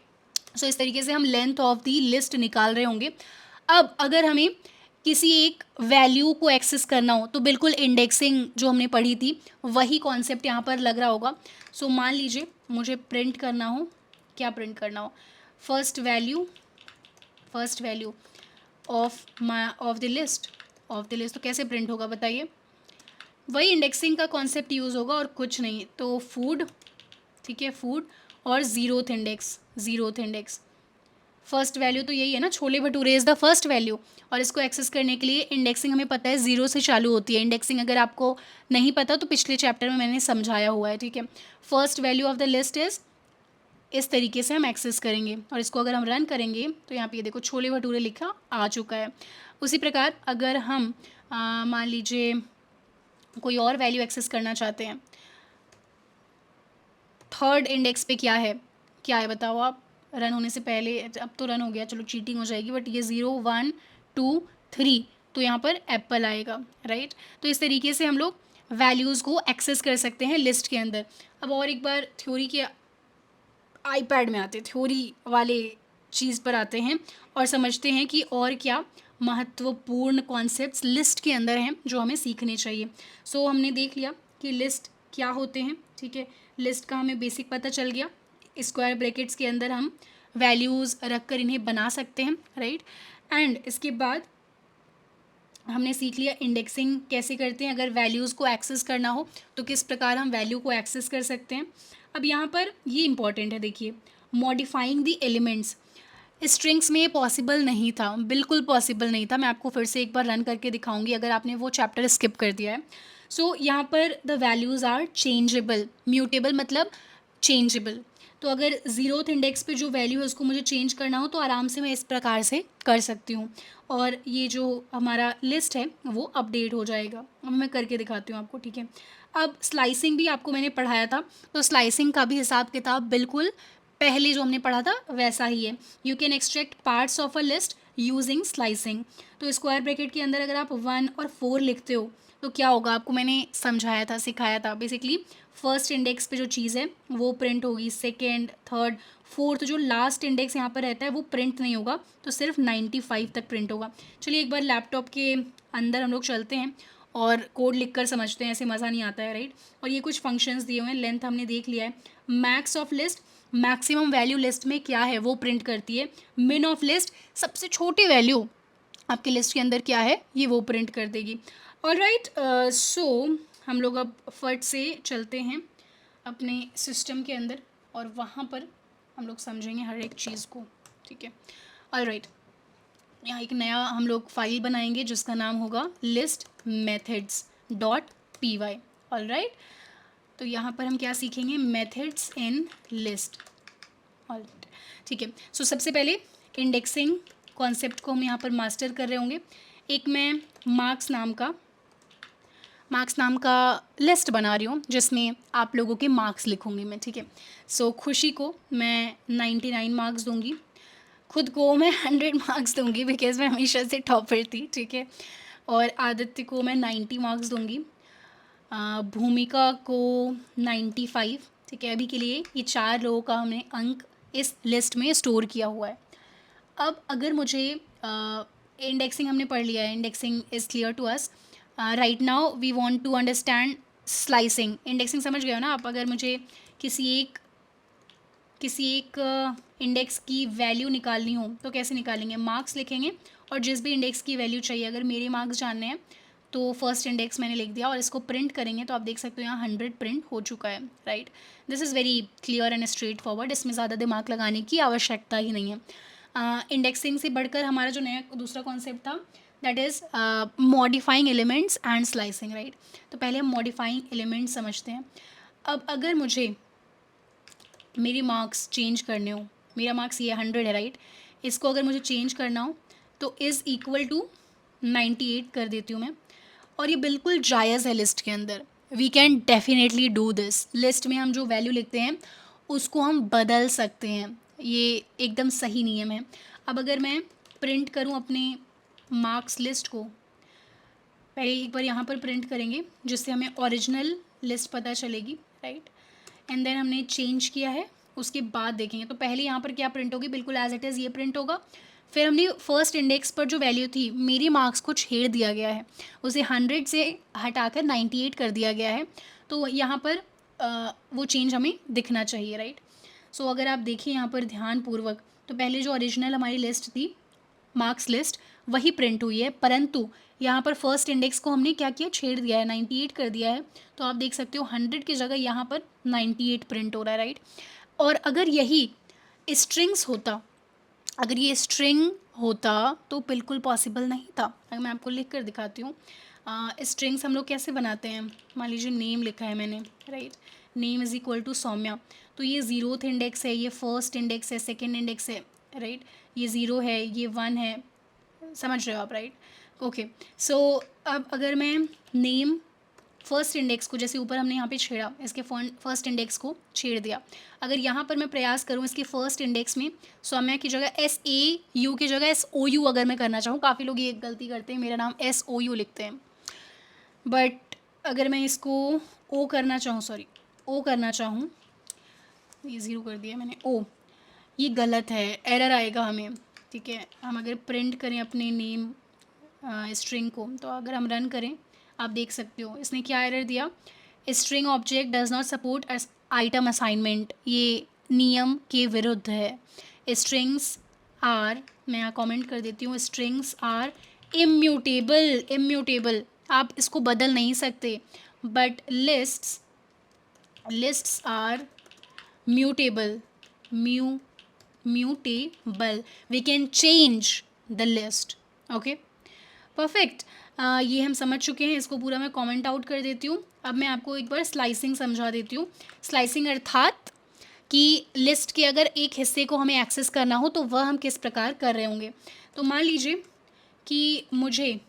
सो इस तरीके से हम लेंथ ऑफ दी लिस्ट निकाल रहे होंगे। अब अगर हमें किसी एक वैल्यू को एक्सेस करना हो तो बिल्कुल इंडेक्सिंग जो हमने पढ़ी थी वही कॉन्सेप्ट यहाँ पर लग रहा होगा। सो मान लीजिए मुझे प्रिंट करना हो, क्या प्रिंट करना हो, first value of the list, तो कैसे प्रिंट होगा बताइए? वही इंडेक्सिंग का कॉन्सेप्ट यूज़ होगा और कुछ नहीं। तो फूड, ठीक है, फूड और ज़ीरोथ इंडेक्स। फर्स्ट वैल्यू तो यही है ना, chole bhature is the first value, और इसको एक्सेस करने के लिए इंडेक्सिंग हमें पता है ज़ीरो से चालू होती है। इंडेक्सिंग अगर आपको नहीं पता तो पिछले चैप्टर में मैंने समझाया हुआ है, ठीक है। First value of the list इस तरीके से हम एक्सेस करेंगे, और इसको अगर हम रन करेंगे तो यहाँ पे ये देखो छोले भटूरे लिखा आ चुका है। उसी प्रकार अगर हम मान लीजिए कोई और वैल्यू एक्सेस करना चाहते हैं, थर्ड इंडेक्स पे क्या है बताओ आप? रन होने से पहले, अब तो रन हो गया, चलो चीटिंग हो जाएगी, बट ये 0 1 2 3, तो यहाँ पर एप्पल आएगा, राइट। तो इस तरीके से हम लोग वैल्यूज़ को एक्सेस कर सकते हैं लिस्ट के अंदर। अब और एक बार थ्योरी के आईपैड में आते, थ्योरी वाले चीज़ पर आते हैं और समझते हैं कि और क्या महत्वपूर्ण कॉन्सेप्ट्स लिस्ट के अंदर हैं जो हमें सीखने चाहिए। सो हमने देख लिया कि लिस्ट क्या होते हैं, ठीक है। लिस्ट का हमें बेसिक पता चल गया, स्क्वायर ब्रैकेट्स के अंदर हम वैल्यूज़ रख कर इन्हें बना सकते हैं, राइट। एंड इसके बाद हमने सीख लिया इंडेक्सिंग कैसे करते हैं, अगर वैल्यूज़ को एक्सेस करना हो तो किस प्रकार हम वैल्यू को एक्सेस कर सकते हैं। अब यहाँ पर ये इंपॉर्टेंट है, देखिए, मॉडिफाइंग द एलिमेंट्स स्ट्रिंग्स में पॉसिबल नहीं था, बिल्कुल पॉसिबल नहीं था। मैं आपको फिर से एक बार रन करके दिखाऊंगी अगर आपने वो चैप्टर स्किप कर दिया है। सो यहाँ पर the values are changeable, mutable मतलब चेंजेबल। तो अगर ज़ीरोथ इंडेक्स पे जो वैल्यू है उसको मुझे चेंज करना हो तो आराम से मैं इस प्रकार से कर सकती हूँ, और ये जो हमारा लिस्ट है वो अपडेट हो जाएगा। अब मैं करके दिखाती हूँ आपको, ठीक है। अब स्लाइसिंग भी आपको मैंने पढ़ाया था, तो स्लाइसिंग का भी हिसाब किताब बिल्कुल पहले जो हमने पढ़ा था वैसा ही है। You can extract parts of a list using slicing. तो स्क्वायर ब्रैकेट के अंदर अगर आप 1 और 4 लिखते हो तो क्या होगा, आपको मैंने समझाया था, सिखाया था। बेसिकली फर्स्ट इंडेक्स पे जो चीज़ है वो प्रिंट होगी, सेकेंड, थर्ड, फोर्थ जो लास्ट इंडेक्स यहाँ पर रहता है वो प्रिंट नहीं होगा, तो सिर्फ 95 तक प्रिंट होगा। चलिए एक बार लैपटॉप के अंदर हम लोग चलते हैं और कोड लिख कर समझते हैं, ऐसे मज़ा नहीं आता है, राइट। और ये कुछ फंक्शंस दिए हुए हैं, लेंथ हमने देख लिया है। Max of list, maximum value list में क्या है वो प्रिंट करती है। मिन ऑफ लिस्ट, सबसे छोटी वैल्यू आपकी लिस्ट के अंदर क्या है ये वो प्रिंट कर देगी। ऑल राइट, सो हम लोग अब फट से चलते हैं अपने सिस्टम के अंदर और वहाँ पर हम लोग समझेंगे हर एक चीज़ को, ठीक है। ऑल राइट, यहाँ एक नया हम लोग फाइल बनाएंगे जिसका नाम होगा list methods dot P Y. All right, तो यहाँ पर हम क्या सीखेंगे, methods in list. All right, ठीक है। सो सबसे पहले इंडेक्सिंग कॉन्सेप्ट को हम यहाँ पर मास्टर कर रहे होंगे। एक मैं मार्क्स नाम का लिस्ट बना रही हूँ जिसमें आप लोगों के मार्क्स लिखूँगी मैं, ठीक है। सो खुशी को मैं 99 मार्क्स दूँगी, खुद को मैं 100 मार्क्स दूँगी बिकॉज मैं हमेशा से टॉपर थी, ठीक है। और आदित्य को मैं 90 मार्क्स दूँगी, भूमिका को 95, ठीक है। अभी के लिए ये 4 लोगों का हमने अंक इस लिस्ट में स्टोर किया हुआ है। अब अगर मुझे इंडेक्सिंग हमने पढ़ लिया है, indexing is clear to us. Right now we want to understand slicing. Indexing समझ गए हो ना आप? अगर मुझे किसी एक इंडेक्स की वैल्यू निकालनी हो तो कैसे निकालेंगे, मार्क्स लिखेंगे और जिस भी इंडेक्स की वैल्यू चाहिए, अगर मेरे मार्क्स जानने हैं तो फर्स्ट इंडेक्स मैंने लिख दिया और इसको प्रिंट करेंगे तो आप देख सकते हो यहाँ 100 प्रिंट हो चुका है, right. This is very clear and straight forward, इसमें ज़्यादा दिमाग लगाने की आवश्यकता ही नहीं है। इंडेक्सिंग से बढ़कर हमारा जो नया दूसरा कॉन्सेप्ट था that is modifying elements and slicing, right. तो पहले हम मॉडिफाइंग एलिमेंट्स समझते हैं। अब अगर मुझे मेरे मार्क्स चेंज करने हो, मेरा मार्क्स ये 100 है, राइट। इसको अगर मुझे चेंज करना हो तो इज़ इक्वल टू 98 कर देती हूँ मैं, और ये बिल्कुल जायज़ है लिस्ट के अंदर। We can definitely do this. List में हम जो वैल्यू लिखते हैं उसको हम बदल सकते हैं, ये एकदम सही नियम है। अब अगर मैं प्रिंट करूँ अपने मार्क्स लिस्ट को, पहले एक बार यहाँ पर प्रिंट करेंगे जिससे हमें ओरिजिनल लिस्ट पता चलेगी, राइट। एंड देन हमने चेंज किया है, उसके बाद देखेंगे। तो पहले यहाँ पर क्या प्रिंट होगी, बिल्कुल एज इट इज़ ये प्रिंट होगा। फिर हमने फर्स्ट इंडेक्स पर जो वैल्यू थी मेरी मार्क्स को छेड़ दिया गया है, उसे 100 से हटाकर 98 कर दिया गया है। तो यहाँ पर वो चेंज हमें दिखना चाहिए, राइट। सो अगर आप देखें यहाँ पर ध्यानपूर्वक, तो पहले जो ओरिजिनल हमारी लिस्ट थी, मार्क्स लिस्ट, वही प्रिंट हुई है, परंतु यहाँ पर फर्स्ट इंडेक्स को हमने क्या किया, छेड़ दिया है, 98 कर दिया है। तो आप देख सकते हो 100 की जगह यहाँ पर 98 प्रिंट हो रहा है, राइट। और अगर यही स्ट्रिंग्स होता, अगर ये स्ट्रिंग होता तो बिल्कुल पॉसिबल नहीं था। अगर मैं आपको लिख कर दिखाती हूँ, स्ट्रिंग्स हम लोग कैसे बनाते हैं। मान लीजिए नेम लिखा है मैंने, right, name is equal to Saumya, तो ये 0th इंडेक्स है, ये फर्स्ट इंडेक्स है, सेकेंड इंडेक्स है, राइट, ये 0 है, ये 1 है, समझ रहे हो आप, राइट। ओके, सो अब अगर मैं नेम फर्स्ट इंडेक्स को, जैसे ऊपर हमने यहाँ पे छेड़ा, इसके फर्स्ट इंडेक्स को छेड़ दिया, अगर यहाँ पर मैं प्रयास करूँ इसके फर्स्ट इंडेक्स में सौम्या की जगह SAU की जगह SOU अगर मैं करना चाहूँ, काफ़ी लोग ये गलती करते हैं, मेरा नाम SOU लिखते हैं, बट अगर मैं इसको O करना चाहूँ, O करना चाहूँ, ये 0 कर दिया मैंने, O, ये गलत है, एरर आएगा हमें, ठीक है। हम अगर प्रिंट करें अपने नेम स्ट्रिंग को, तो अगर हम रन करें, आप देख सकते हो इसने क्या एरर दिया, string object does not support item assignment, ये नियम के विरुद्ध है। स्ट्रिंग्स आर, मैं यहाँ कमेंट कर देती हूँ, स्ट्रिंग्स आर इम्यूटेबल, इम्यूटेबल, आप इसको बदल नहीं सकते, but lists are mutable, mutable, we can change the list. Okay, perfect, ये हम समझ चुके हैं, इसको पूरा मैं कमेंट आउट कर देती हूँ। अब मैं आपको एक बार स्लाइसिंग समझा देती हूँ। स्लाइसिंग अर्थात कि लिस्ट के अगर एक हिस्से को हमें एक्सेस करना हो तो वह हम किस प्रकार कर रहे होंगे। तो मान लीजिए कि मुझे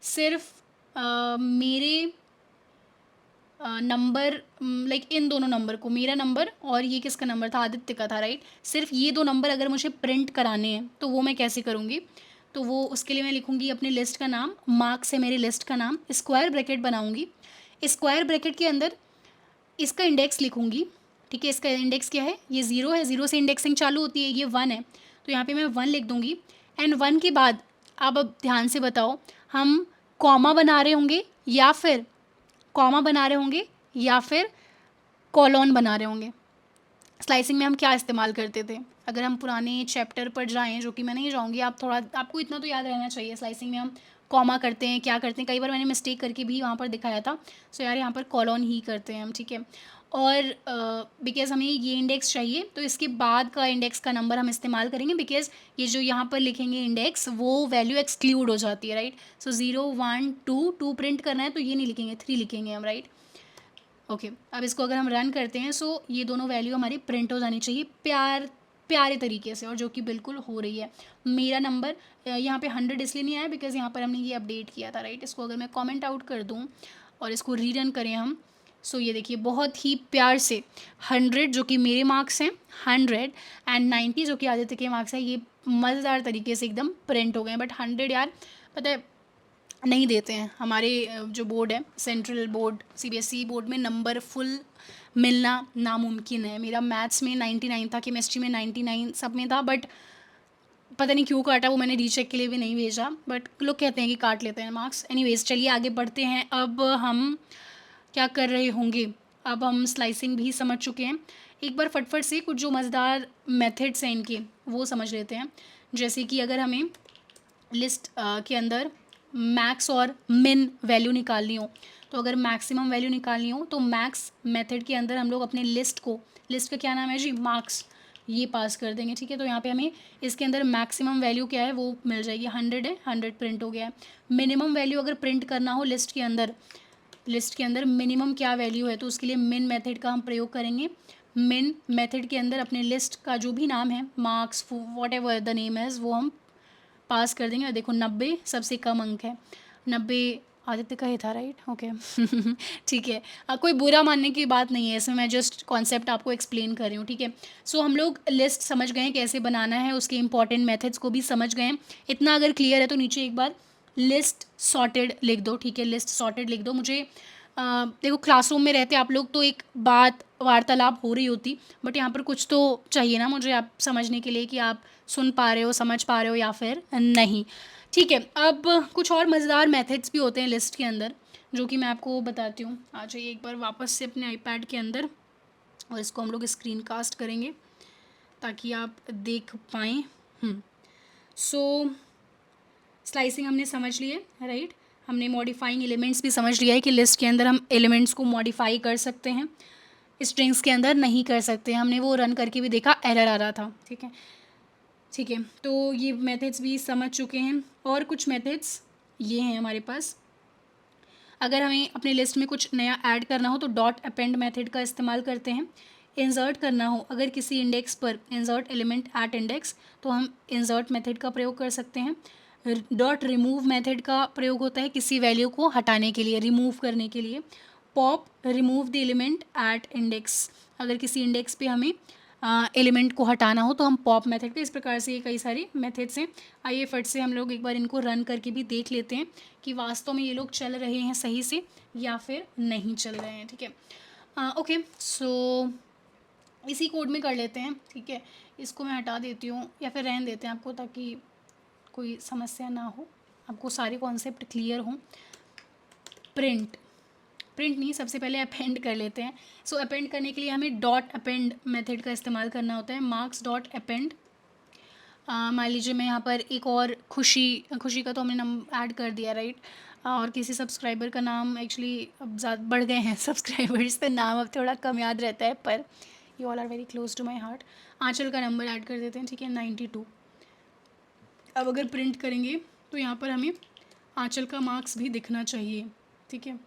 सिर्फ मेरे नंबर, लाइक इन दोनों नंबर को, मेरा नंबर और ये किसका नंबर था, आदित्य का था, राइट, सिर्फ ये 2 नंबर अगर मुझे प्रिंट कराने हैं तो वो मैं कैसे करूँगी। तो वो उसके लिए मैं लिखूँगी अपनी लिस्ट का नाम, मार्क्स है मेरी लिस्ट का नाम, स्क्वायर ब्रैकेट बनाऊँगी, स्क्वायर ब्रैकेट के अंदर इसका इंडेक्स लिखूँगी, ठीक है। इसका इंडेक्स क्या है, ये 0 है, 0 से इंडेक्सिंग चालू होती है, ये 1 है, तो यहाँ पे मैं 1 लिख दूँगी। एंड 1 के बाद आप अब ध्यान से बताओ, हम कॉमा बना रहे होंगे या फिर कॉलॉन बना रहे होंगे। स्लाइसिंग में हम क्या इस्तेमाल करते थे, अगर हम पुराने चैप्टर पर जाएं, जो कि मैं नहीं जाऊंगी, आप थोड़ा, आपको इतना तो याद रहना चाहिए, स्लाइसिंग में हम कॉमा करते हैं, क्या करते हैं, कई बार मैंने मिस्टेक करके भी वहाँ पर दिखाया था। सो यार यहाँ पर कॉलॉन ही करते हैं हम, ठीक है। और बिकॉज़ हमें ये इंडेक्स चाहिए, तो इसके बाद का इंडेक्स का नंबर हम इस्तेमाल करेंगे, बिकॉज़ ये जो यहाँ पर लिखेंगे इंडेक्स, वो वैल्यू एक्सक्लूड हो जाती है, राइट। सो 0 1 2 प्रिंट करना है तो ये नहीं लिखेंगे, 3 लिखेंगे हम, राइट। ओके, अब इसको अगर हम रन करते हैं, सो ये दोनों वैल्यू हमारी प्रिंट हो जानी चाहिए प्यारे तरीके से, और जो कि बिल्कुल हो रही है। मेरा नंबर यहाँ पे 100 इसलिए नहीं आया बिकॉज़ यहाँ पर हमने ये अपडेट किया था, राइट। इसको अगर मैं कमेंट आउट कर दूँ और इसको रीरन करें हम, सो ये देखिए बहुत ही प्यार से 100 जो कि मेरे मार्क्स हैं, 100 एंड 90 जो कि आदित्य के मार्क्स हैं, ये मज़ेदार तरीके से एकदम प्रिंट हो गए। बट 100 यार पता है नहीं देते हैं, हमारे जो बोर्ड है, सेंट्रल बोर्ड, CBSE बोर्ड में नंबर फुल मिलना नामुमकिन है। मेरा मैथ्स में 99 था, केमिस्ट्री में 99, सब में था, बट पता नहीं क्यों काटा, वो मैंने रीचेक के लिए भी नहीं भेजा, बट लोग कहते हैं कि काट लेते हैं मार्क्स। एनीवेज, चलिए आगे बढ़ते हैं। अब हम क्या कर रहे होंगे, अब हम स्लाइसिंग भी समझ चुके हैं, एक बार फटफट से कुछ जो मज़ेदार मेथड्स हैं इनके वो समझ लेते हैं। जैसे कि अगर हमें लिस्ट के अंदर मैक्स और मिन वैल्यू निकालनी हो, तो अगर मैक्सिमम वैल्यू निकालनी हो तो मैक्स मेथड के अंदर हम लोग अपने लिस्ट का क्या नाम है जी, मार्क्स, ये पास कर देंगे, ठीक है। तो यहाँ पे हमें इसके अंदर मैक्सिमम वैल्यू क्या है वो मिल जाएगी, 100 है, 100 प्रिंट हो गया है। मिनिमम वैल्यू अगर प्रिंट करना हो लिस्ट के अंदर मिनिमम क्या वैल्यू है, तो उसके लिए मिन मेथड का हम प्रयोग करेंगे। मिन मेथड के अंदर अपने लिस्ट का जो भी नाम है, marks, what ever the name is, वो हम पास कर देंगे। और देखो 90 सबसे कम अंक है, 90 आदित्य का ही था, राइट, ओके ठीक है। कोई बुरा मानने की बात नहीं है इसमें, मैं जस्ट कॉन्सेप्ट आपको एक्सप्लेन कर रही हूँ, ठीक है। सो हम लोग लिस्ट समझ गए हैं कैसे बनाना है, उसके इंपॉर्टेंट मेथड्स को भी समझ गए हैं। इतना अगर क्लियर है तो नीचे एक बार लिस्ट सॉर्टेड लिख दो, ठीक है, लिस्ट सॉर्टेड लिख दो। मुझे देखो क्लासरूम में रहते आप लोग तो एक बात वार्तालाप हो रही होती, बट यहाँ पर कुछ तो चाहिए ना मुझे आप समझने के लिए कि आप सुन पा रहे हो, समझ पा रहे हो या फिर नहीं। ठीक है, अब कुछ और मज़ेदार मेथड्स भी होते हैं लिस्ट के अंदर, जो कि मैं आपको बताती हूँ। आ जाइए एक बार वापस से अपने आईपैड के अंदर, और इसको हम लोग स्क्रीन कास्ट करेंगे ताकि आप देख पाएँ। सो स्लाइसिंग हमने समझ लिए, राइट। हमने मॉडिफाइंग एलिमेंट्स भी समझ लिया है कि लिस्ट के अंदर हम एलिमेंट्स को मॉडिफाई कर सकते हैं, स्ट्रिंग्स के अंदर नहीं कर सकते। हमने वो रन करके भी देखा, एरर आ रहा था। ठीक है, ठीक है, तो ये मेथड्स भी समझ चुके हैं। और कुछ मेथड्स ये हैं हमारे पास। अगर हमें अपने लिस्ट में कुछ नया ऐड करना हो तो डॉट अपेंड मेथड का इस्तेमाल करते हैं। इंसर्ट करना हो अगर किसी इंडेक्स पर, इंसर्ट एलिमेंट एट इंडेक्स, तो हम इंसर्ट मेथड का प्रयोग कर सकते हैं। डॉट रिमूव मेथड का प्रयोग होता है किसी वैल्यू को हटाने के लिए, रिमूव करने के लिए। Pop remove the element at index, अगर किसी इंडेक्स पे हमें एलिमेंट को हटाना हो तो हम पॉप मेथड का। इस प्रकार से ये कई सारे मेथड्स हैं। आइए फट से हम लोग एक बार इनको रन करके भी देख लेते हैं कि वास्तव में ये लोग चल रहे हैं सही से या फिर नहीं चल रहे हैं। ठीक है, ओके, सो इसी कोड में कर लेते हैं। ठीक है, इसको मैं हटा देती हूँ या फिर रहने देते हैं आपको, ताकि कोई समस्या ना हो, आपको सारे कॉन्सेप्ट क्लियर हों। प्रिंट नहीं, सबसे पहले अपेंड कर लेते हैं। सो अपेंड करने के लिए हमें डॉट अपेंड मेथड का इस्तेमाल करना होता है। मार्क्स डॉट अपेंड, मान लीजिए मैं यहाँ पर एक और खुशी का तो हमने ऐड कर दिया, राइट। और किसी सब्सक्राइबर का नाम, एक्चुअली अब ज़्यादा बढ़ गए हैं सब्सक्राइबर्स, तो नाम अब थोड़ा कम याद रहता है, पर you all are very close to my heart. Anchal का नंबर ऐड कर देते हैं। ठीक है, 92। अब अगर प्रिंट करेंगे तो यहाँ पर हमें आंचल का मार्क्स भी दिखना चाहिए। ठीक है,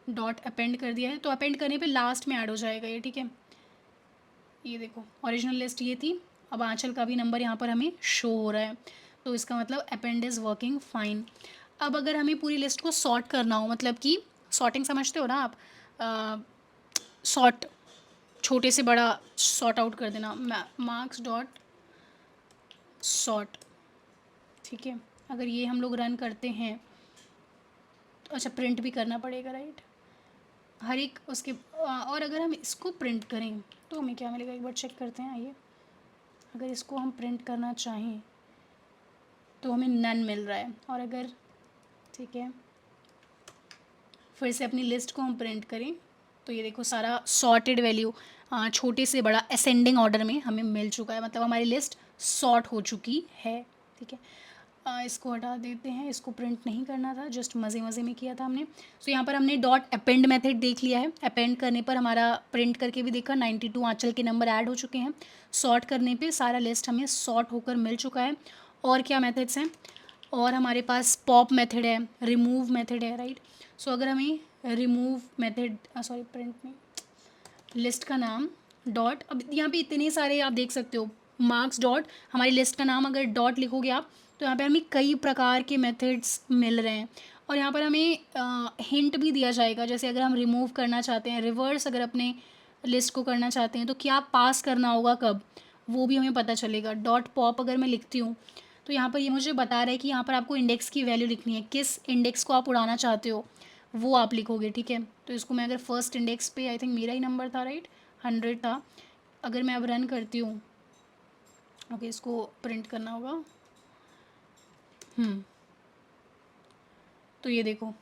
डॉट अपेंड कर दिया है, तो अपेंड करने पे लास्ट में ऐड हो जाएगा ये। ठीक है, ये देखो ओरिजिनल लिस्ट ये थी, अब आंचल का भी नंबर यहाँ पर हमें शो हो रहा है, तो इसका मतलब अपेंड इज़ वर्किंग फाइन। अब अगर हमें पूरी लिस्ट को सॉर्ट करना हो, मतलब कि सॉर्टिंग समझते हो ना आप, सॉर्ट, छोटे से बड़ा सॉर्ट आउट कर देना, मार्क्स डॉट सॉर्ट। ठीक है, अगर ये हम लोग रन करते हैं तो अच्छा प्रिंट भी करना पड़ेगा, राइट, हर एक उसके। और अगर हम इसको प्रिंट करें तो हमें क्या मिलेगा, एक बार चेक करते हैं। आइए, अगर इसको हम प्रिंट करना चाहें तो हमें नन मिल रहा है। और अगर, ठीक है, फिर से अपनी लिस्ट को हम प्रिंट करें तो ये देखो सारा सॉर्टेड वैल्यू छोटे से बड़ा असेंडिंग ऑर्डर में हमें मिल चुका है, मतलब हमारी लिस्ट सॉर्ट हो चुकी है। ठीक है, इसको हटा देते हैं, इसको प्रिंट नहीं करना था, जस्ट मज़े मज़े में किया था हमने। सो यहाँ पर हमने डॉट अपेंड मेथड देख लिया है। अपेंड करने पर हमारा प्रिंट करके भी देखा 92 आंचल के नंबर ऐड हो चुके हैं। सॉर्ट करने पे सारा लिस्ट हमें सॉर्ट होकर मिल चुका है। और क्या मेथड्स हैं, और हमारे पास पॉप मेथड है, रिमूव मेथड है, राइट। सो अगर हमें रिमूव मेथड, सॉरी प्रिंट में लिस्ट का नाम डॉट, अब यहाँ पे इतने सारे आप देख सकते हो, मार्क्स डॉट, हमारी लिस्ट का नाम अगर डॉट लिखोगे आप तो यहाँ पे हमें कई प्रकार के मेथड्स मिल रहे हैं। और यहाँ पर हमें हिंट भी दिया जाएगा, जैसे अगर हम रिमूव करना चाहते हैं, रिवर्स अगर अपने लिस्ट को करना चाहते हैं तो क्या पास करना होगा, कब, वो भी हमें पता चलेगा। डॉट पॉप अगर मैं लिखती हूँ तो यहाँ पर ये मुझे बता रहा है कि यहाँ पर आपको इंडेक्स की वैल्यू लिखनी है, किस इंडेक्स को आप उड़ाना चाहते हो वो आप लिखोगे। ठीक है, तो इसको मैं अगर फर्स्ट इंडेक्स पे, आई थिंक मेरा ही नंबर था, राइट, 100 था। अगर मैं अब रन करती हूँ, ओके, इसको प्रिंट करना होगा। तो ये देखो,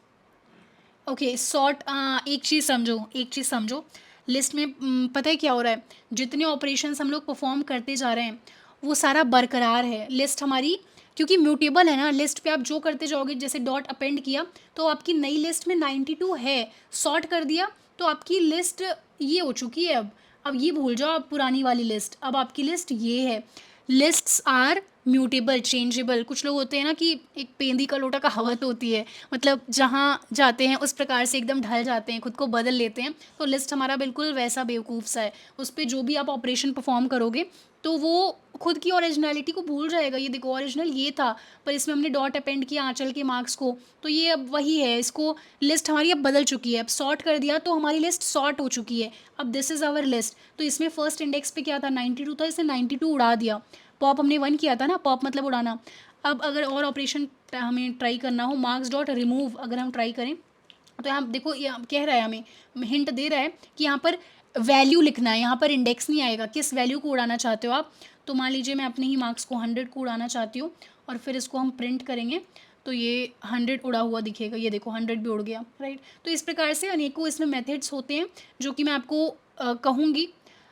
ओके, सॉर्ट, एक चीज़ समझो, लिस्ट में पता है क्या हो रहा है, जितने ऑपरेशंस हम लोग परफॉर्म करते जा रहे हैं वो सारा बरकरार है। लिस्ट हमारी क्योंकि म्यूटेबल है ना, लिस्ट पे आप जो करते जाओगे, जैसे डॉट अपेंड किया तो आपकी नई लिस्ट में 92 है, सॉर्ट कर दिया तो आपकी लिस्ट ये हो चुकी है। अब ये भूल जाओ आप पुरानी वाली लिस्ट, अब आपकी लिस्ट ये है। Lists are mutable, changeable. कुछ लोग होते हैं ना कि एक पेंदी का लोटा कहावत होती है, मतलब जहाँ जाते हैं उस प्रकार से एकदम ढल जाते हैं, खुद को बदल लेते हैं। तो लिस्ट हमारा बिल्कुल वैसा बेवकूफ़ सा है, उस पर जो भी आप ऑपरेशन परफॉर्म करोगे तो वो खुद की ओरिजिनलिटी को भूल जाएगा। ये देखो ओरिजिनल ये था, पर इसमें हमने डॉट अपेंड किया आंचल के मार्क्स को, तो ये अब वही है। इसको लिस्ट हमारी अब बदल चुकी है, अब सॉर्ट कर दिया तो हमारी लिस्ट सॉर्ट हो चुकी है। अब दिस इज़ आवर लिस्ट। तो इसमें फर्स्ट इंडेक्स पे क्या था, 92 था, इसने 92 उड़ा दिया। पॉप हमने 1 किया था ना, पॉप मतलब उड़ाना। अब अगर और ऑपरेशन हमें ट्राई करना हो, मार्क्स डॉट रिमूव अगर हम ट्राई करें तो यहाँ देखो, ये कह रहा है, हमें हिंट दे रहा है कि यहाँ पर वैल्यू लिखना है, यहाँ पर इंडेक्स नहीं आएगा, किस वैल्यू को उड़ाना चाहते हो आप। तो मान लीजिए मैं अपने ही मार्क्स को 100 को उड़ाना चाहती हूँ और फिर इसको हम प्रिंट करेंगे तो ये 100 उड़ा हुआ दिखेगा, ये देखो 100 भी उड़ गया, राइट। तो इस प्रकार से अनेकों इसमें मेथड्स होते हैं जो कि मैं आपको कहूँगी,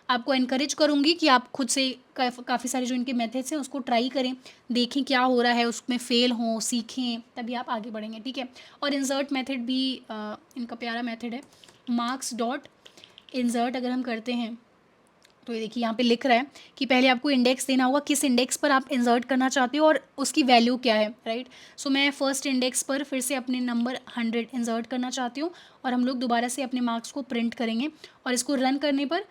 आपको इनकरेज करूँगी कि आप खुद से काफ़ी सारे जो इनके मेथड्स हैं उसको ट्राई करें, देखें क्या हो रहा है, उसमें फ़ेल हों, सीखें, तभी आप आगे बढ़ेंगे, ठीक है। और इंसर्ट मेथड भी इनका प्यारा मेथड है, मार्क्स डॉट इंसर्ट अगर हम करते हैं तो ये देखिए यहाँ पे लिख रहा है कि पहले आपको इंडेक्स देना होगा, किस इंडेक्स पर आप इंसर्ट करना चाहते हो और उसकी वैल्यू क्या है, राइट। सो मैं फर्स्ट इंडेक्स पर फिर से अपने नंबर 100 इंसर्ट करना चाहती हूँ और हम लोग दोबारा से अपने मार्क्स को प्रिंट करेंगे और इसको रन करने पर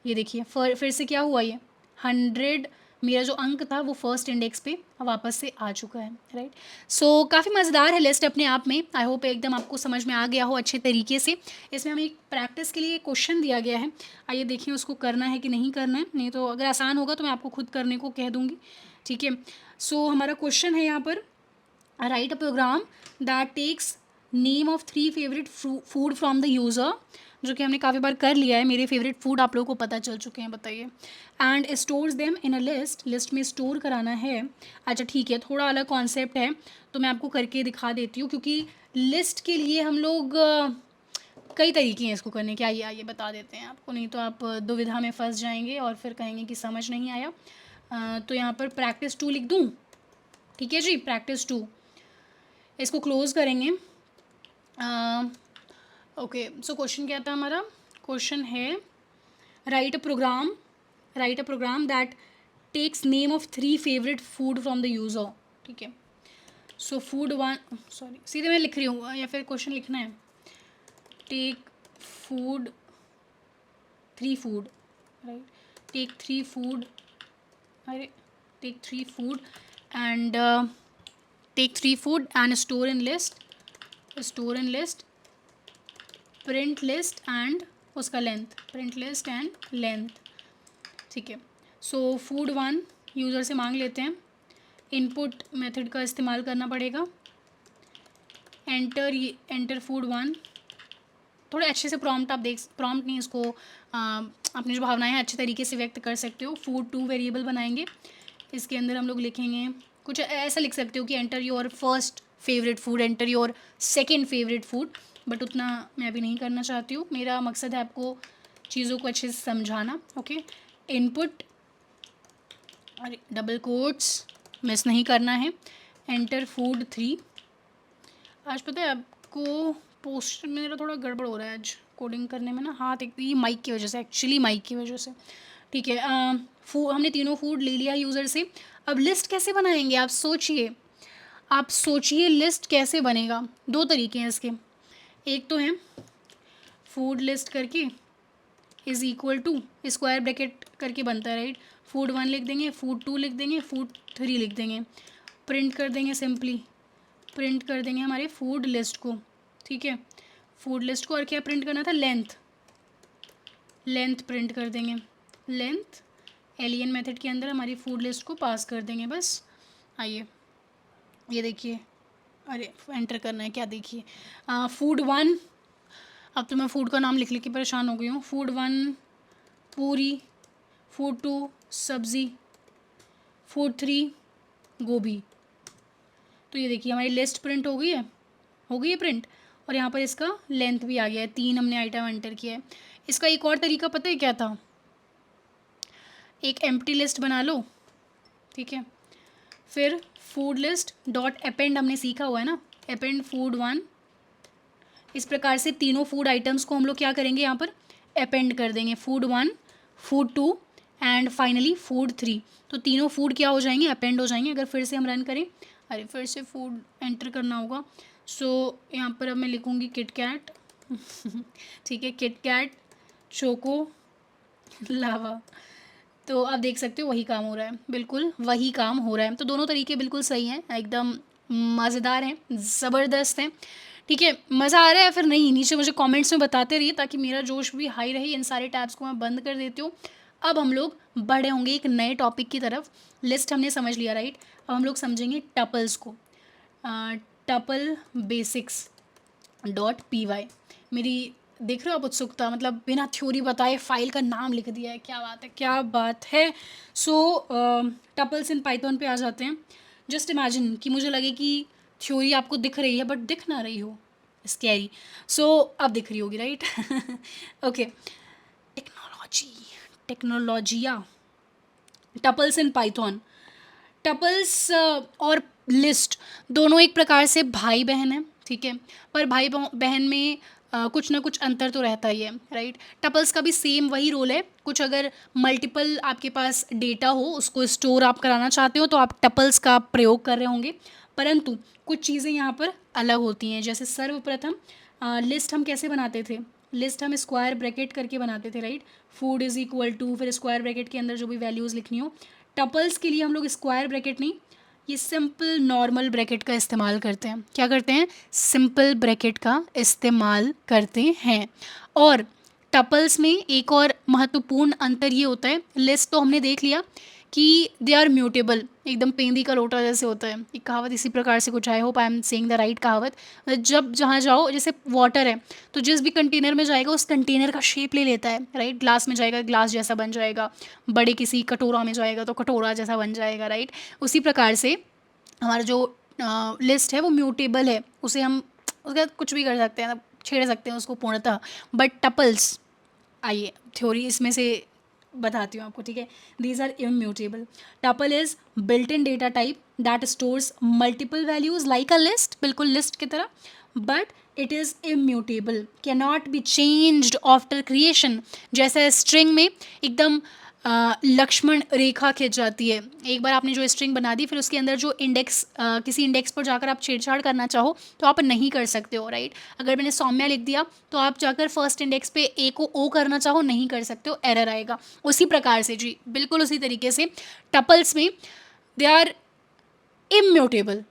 ये देखिए फिर से क्या हुआ, ये 100 मेरा जो अंक था वो फर्स्ट इंडेक्स पे वापस से आ चुका है, राइट। सो काफ़ी मज़ेदार है लिस्ट अपने आप में। आई होप एकदम आपको समझ में आ गया हो अच्छे तरीके से। इसमें हमें एक प्रैक्टिस के लिए क्वेश्चन दिया गया है, आइए देखिए उसको करना है कि नहीं करना है, नहीं तो अगर आसान होगा तो मैं आपको खुद करने को कह दूँगी, ठीक है। सो हमारा क्वेश्चन है यहाँ पर, write a program that takes name of 3 favourite food from the user, जो कि हमने काफ़ी बार कर लिया है, मेरे फेवरेट फूड आप लोगों को पता चल चुके हैं, बताइए। And stores them in a list, list में स्टोर कराना है। अच्छा ठीक है, थोड़ा अलग कॉन्सेप्ट है तो मैं आपको करके दिखा देती हूँ, क्योंकि लिस्ट के लिए हम लोग कई तरीके हैं इसको करने के, आइए आइए बता देते हैं आपको, नहीं तो आप दुविधा में फंस जाएंगे और फिर कहेंगे कि समझ नहीं आया। तो यहाँ पर practice 2 लिख दूँ, ठीक है जी, practice 2, इसको क्लोज करेंगे। ओके, सो क्वेश्चन क्या था हमारा, क्वेश्चन है write a program that takes name of 3 favourite food from the user, ठीक है। सो फूड 1, सॉरी सीधे मैं लिख रही हूँ या फिर क्वेश्चन लिखना है, take food 3 food, right, take 3 food, अरे take 3 food and take 3 food and store in list, print list and उसका length, print list and length, ठीक है। सो फूड 1 यूज़र से मांग लेते हैं, इनपुट मेथड का इस्तेमाल करना पड़ेगा, एंटर फूड 1, थोड़े अच्छे से प्रॉम्प्ट आप देख, प्रॉम्प्ट नहीं, इसको अपनी जो भावनाएं हैं अच्छे तरीके से व्यक्त कर सकते हो। फूड 2 वेरिएबल बनाएंगे, इसके अंदर हम लोग लिखेंगे कुछ ऐसा लिख सकते हो कि enter your first favourite food, enter your second favourite food, but उतना मैं अभी नहीं करना चाहती हूँ, मेरा मकसद है आपको चीज़ों को अच्छे से समझाना, ओके। इनपुट, अरे डबल कोट्स मिस नहीं करना है, एंटर फूड 3। आज पता है आपको पोस्ट मेरा थोड़ा गड़बड़ हो रहा है आज कोडिंग करने में ना, हाथ एक ये माइक की वजह से, एक्चुअली माइक की वजह से, ठीक है। हमने तीनों फूड ले लिया यूज़र से, अब लिस्ट कैसे बनाएंगे आप सोचिए लिस्ट कैसे बनेगा। 2 तरीके हैं इसके, एक तो है फूड लिस्ट करके is equal to square bracket करके बनता है, राइट। फूड 1 लिख देंगे, फूड 2 लिख देंगे, फूड 3 लिख देंगे, प्रिंट कर देंगे, सिंपली प्रिंट कर देंगे हमारे फूड लिस्ट को, ठीक है। फूड लिस्ट को और क्या प्रिंट करना था, लेंथ प्रिंट कर देंगे, लेंथ एलियन मेथड के अंदर हमारी फूड लिस्ट को पास कर देंगे, बस। आइए ये देखिए, अरे एंटर करना है क्या, देखिए फूड 1, अब तो मैं फूड का नाम लिख लिख के परेशान हो गई हूँ, फूड 1 पूरी, फूड 2 सब्ज़ी, फूड 3 गोभी। तो ये देखिए हमारी लिस्ट प्रिंट हो गई है प्रिंट, और यहाँ पर इसका लेंथ भी आ गया है, 3 हमने आइटम एंटर किया है। इसका एक और तरीका पता है क्या था, एक एम्प्टी लिस्ट बना लो, ठीक है, फिर फूड लिस्ट डॉट अपेंड हमने सीखा हुआ है ना, अपेंड फूड 1, इस प्रकार से तीनों फूड आइटम्स को हम लोग क्या करेंगे, यहाँ पर अपेंड कर देंगे, food 1, food 2 and finally food 3, तो तीनों फूड क्या हो जाएंगे, अपेंड हो जाएंगे। अगर फिर से हम रन करें, अरे फिर से फूड एंटर करना होगा, सो यहाँ पर अब मैं लिखूँगी किटकैट ठीक है, किटकैट चोको लावा, तो आप देख सकते हो वही काम हो रहा है, बिल्कुल वही काम हो रहा है। तो दोनों तरीके बिल्कुल सही हैं, एकदम मज़ेदार हैं, ज़बरदस्त हैं, ठीक है। मज़ा आ रहा है या फिर नहीं, नीचे मुझे कमेंट्स में बताते रहिए ताकि मेरा जोश भी हाई रहे। इन सारे टैब्स को मैं बंद कर देती हूँ। अब हम लोग बढ़े होंगे एक नए टॉपिक की तरफ। लिस्ट हमने समझ लिया, राइट। अब हम लोग समझेंगे टपल्स को, टपल बेसिक्स .py, मेरी देख रहे हो आप उत्सुकता, मतलब बिना थ्योरी बताए फाइल का नाम लिख दिया है, क्या बात है, क्या बात है। सो टपल्स इन पाइथन पे आ जाते हैं। जस्ट इमेजिन कि मुझे लगे कि थ्योरी आपको दिख रही है बट दिख ना रही हो, स्कैरी। सो अब दिख रही होगी, राइट? ओके, टेक्नोलॉजी, टेक्नोलॉजिया, टपल्स इन पाइथन। टपल्स और लिस्ट दोनों एक प्रकार से भाई बहन हैं, ठीक है, पर भाई बहन में कुछ ना कुछ अंतर तो रहता ही है, राइट? टपल्स का भी सेम वही रोल है। कुछ अगर मल्टीपल आपके पास डेटा हो, उसको स्टोर आप कराना चाहते हो, तो आप टपल्स का प्रयोग कर रहे होंगे, परंतु कुछ चीज़ें यहाँ पर अलग होती हैं। जैसे सर्वप्रथम लिस्ट हम कैसे बनाते थे? लिस्ट हम स्क्वायर ब्रैकेट करके बनाते थे, right? Food is equal to, फिर स्क्वायर ब्रैकेट के अंदर जो भी वैल्यूज़ लिखनी हो। टपल्स के लिए हम लोग स्क्वायर ब्रैकेट नहीं, ये सिंपल नॉर्मल ब्रैकेट का इस्तेमाल करते हैं। क्या करते हैं? सिंपल ब्रैकेट का इस्तेमाल करते हैं। और टपल्स में एक और महत्वपूर्ण अंतर ये होता है, लिस्ट तो हमने देख लिया कि दे आर म्यूटेबल, एकदम पेंदी का लोटा जैसे होता है, एक कहावत इसी प्रकार से कुछ, I hope I am saying the right कहावत। जब जहाँ जाओ, जैसे वाटर है तो जिस भी कंटेनर में जाएगा उस कंटेनर का शेप ले लेता है, राइट? ग्लास में जाएगा ग्लास जैसा बन जाएगा, बड़े किसी कटोरा में जाएगा तो कटोरा जैसा बन जाएगा, राइट? उसी प्रकार से हमारा जो लिस्ट है वो म्यूटेबल है, उसे हम उसके बाद कुछ भी कर सकते हैं, छेड़ सकते हैं उसको पूर्णतः। बट टपल्स, आइए थ्योरी इसमें से बताती हूँ आपको, ठीक है? These are immutable. Tuple is built in data type that stores multiple values like a list, बिल्कुल लिस्ट की तरह, but it is immutable, can not be changed after creation. जैसे स्ट्रिंग में एकदम लक्ष्मण रेखा खिंच जाती है, एक बार आपने जो स्ट्रिंग बना दी, फिर उसके अंदर जो इंडेक्स किसी इंडेक्स पर जाकर आप छेड़छाड़ करना चाहो तो आप नहीं कर सकते हो, राइट? अगर मैंने सौम्या लिख दिया तो आप जाकर फर्स्ट इंडेक्स पे ए को ओ करना चाहो, नहीं कर सकते हो, एरर आएगा। उसी प्रकार से जी, बिल्कुल उसी तरीके से टपल्स में दे आर इम्यूटेबल।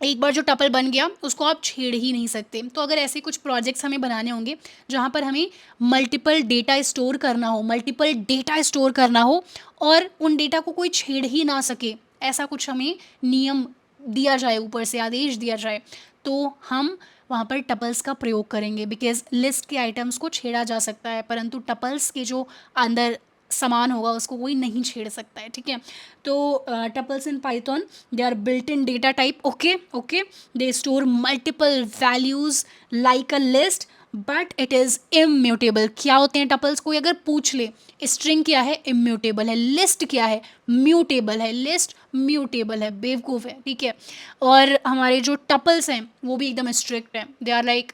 एक बार जो टपल बन गया उसको आप छेड़ ही नहीं सकते। तो अगर ऐसे कुछ प्रोजेक्ट्स हमें बनाने होंगे जहाँ पर हमें मल्टीपल डेटा स्टोर करना हो, मल्टीपल डेटा स्टोर करना हो और उन डेटा को कोई छेड़ ही ना सके, ऐसा कुछ हमें नियम दिया जाए, ऊपर से आदेश दिया जाए, तो हम वहाँ पर टपल्स का प्रयोग करेंगे। बिकॉज लिस्ट के आइटम्स को छेड़ा जा सकता है, परंतु टपल्स के जो अंदर सामान होगा उसको कोई नहीं छेड़ सकता है, ठीक है? तो tuples in Python, they are built in data type, okay, they store multiple values like a list, but it is immutable. क्या होते हैं टपल्स? कोई अगर पूछ ले, स्ट्रिंग क्या है? इम्यूटेबल है। लिस्ट क्या है? म्यूटेबल है। लिस्ट म्यूटेबल है, बेवकूफ़ है, ठीक है? और हमारे जो टपल्स हैं वो भी एकदम स्ट्रिक्ट हैं, दे आर लाइक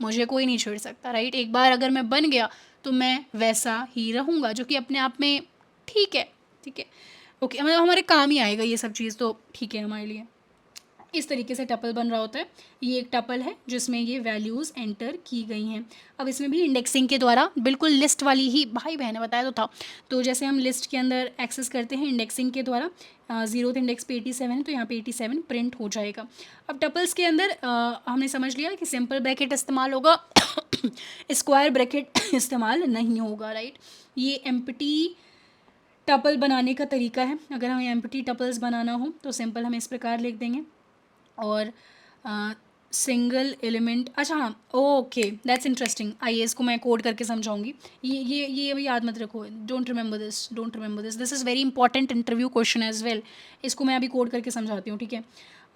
मुझे कोई नहीं छेड़ सकता, राइट? एक बार अगर मैं बन गया तो मैं वैसा ही रहूँगा, जो कि अपने आप में ठीक है, ठीक है, ओके, मतलब हमारे काम ही आएगा ये सब चीज़, तो ठीक है हमारे लिए। इस तरीके से टपल बन रहा होता है। ये एक टपल है जिसमें ये वैल्यूज़ एंटर की गई हैं। अब इसमें भी इंडेक्सिंग के द्वारा, बिल्कुल लिस्ट वाली ही, भाई बहन बताया तो था, तो जैसे हम लिस्ट के अंदर एक्सेस करते हैं इंडेक्सिंग के द्वारा, 0th इंडेक्स पे 87 है तो यहाँ पे 87 प्रिंट हो जाएगा। अब टपल्स के अंदर हमने समझ लिया कि सिंपल ब्रैकेट इस्तेमाल होगा, स्क्वायर ब्रैकेट इस्तेमाल नहीं होगा, राइट? ये एम्प्टी टपल बनाने का तरीका है। अगर हमें एम्प्टी टपल्स बनाना हो तो सिंपल हम इस प्रकार लिख देंगे, और सिंगल एलिमेंट, अच्छा हाँ, ओके, दैट्स इंटरेस्टिंग। आइए इसको मैं कोड करके समझाऊंगी। ये अभी याद मत रखो, don't remember this, this is very important interview question as well. इसको मैं अभी कोड करके समझाती हूँ, ठीक है?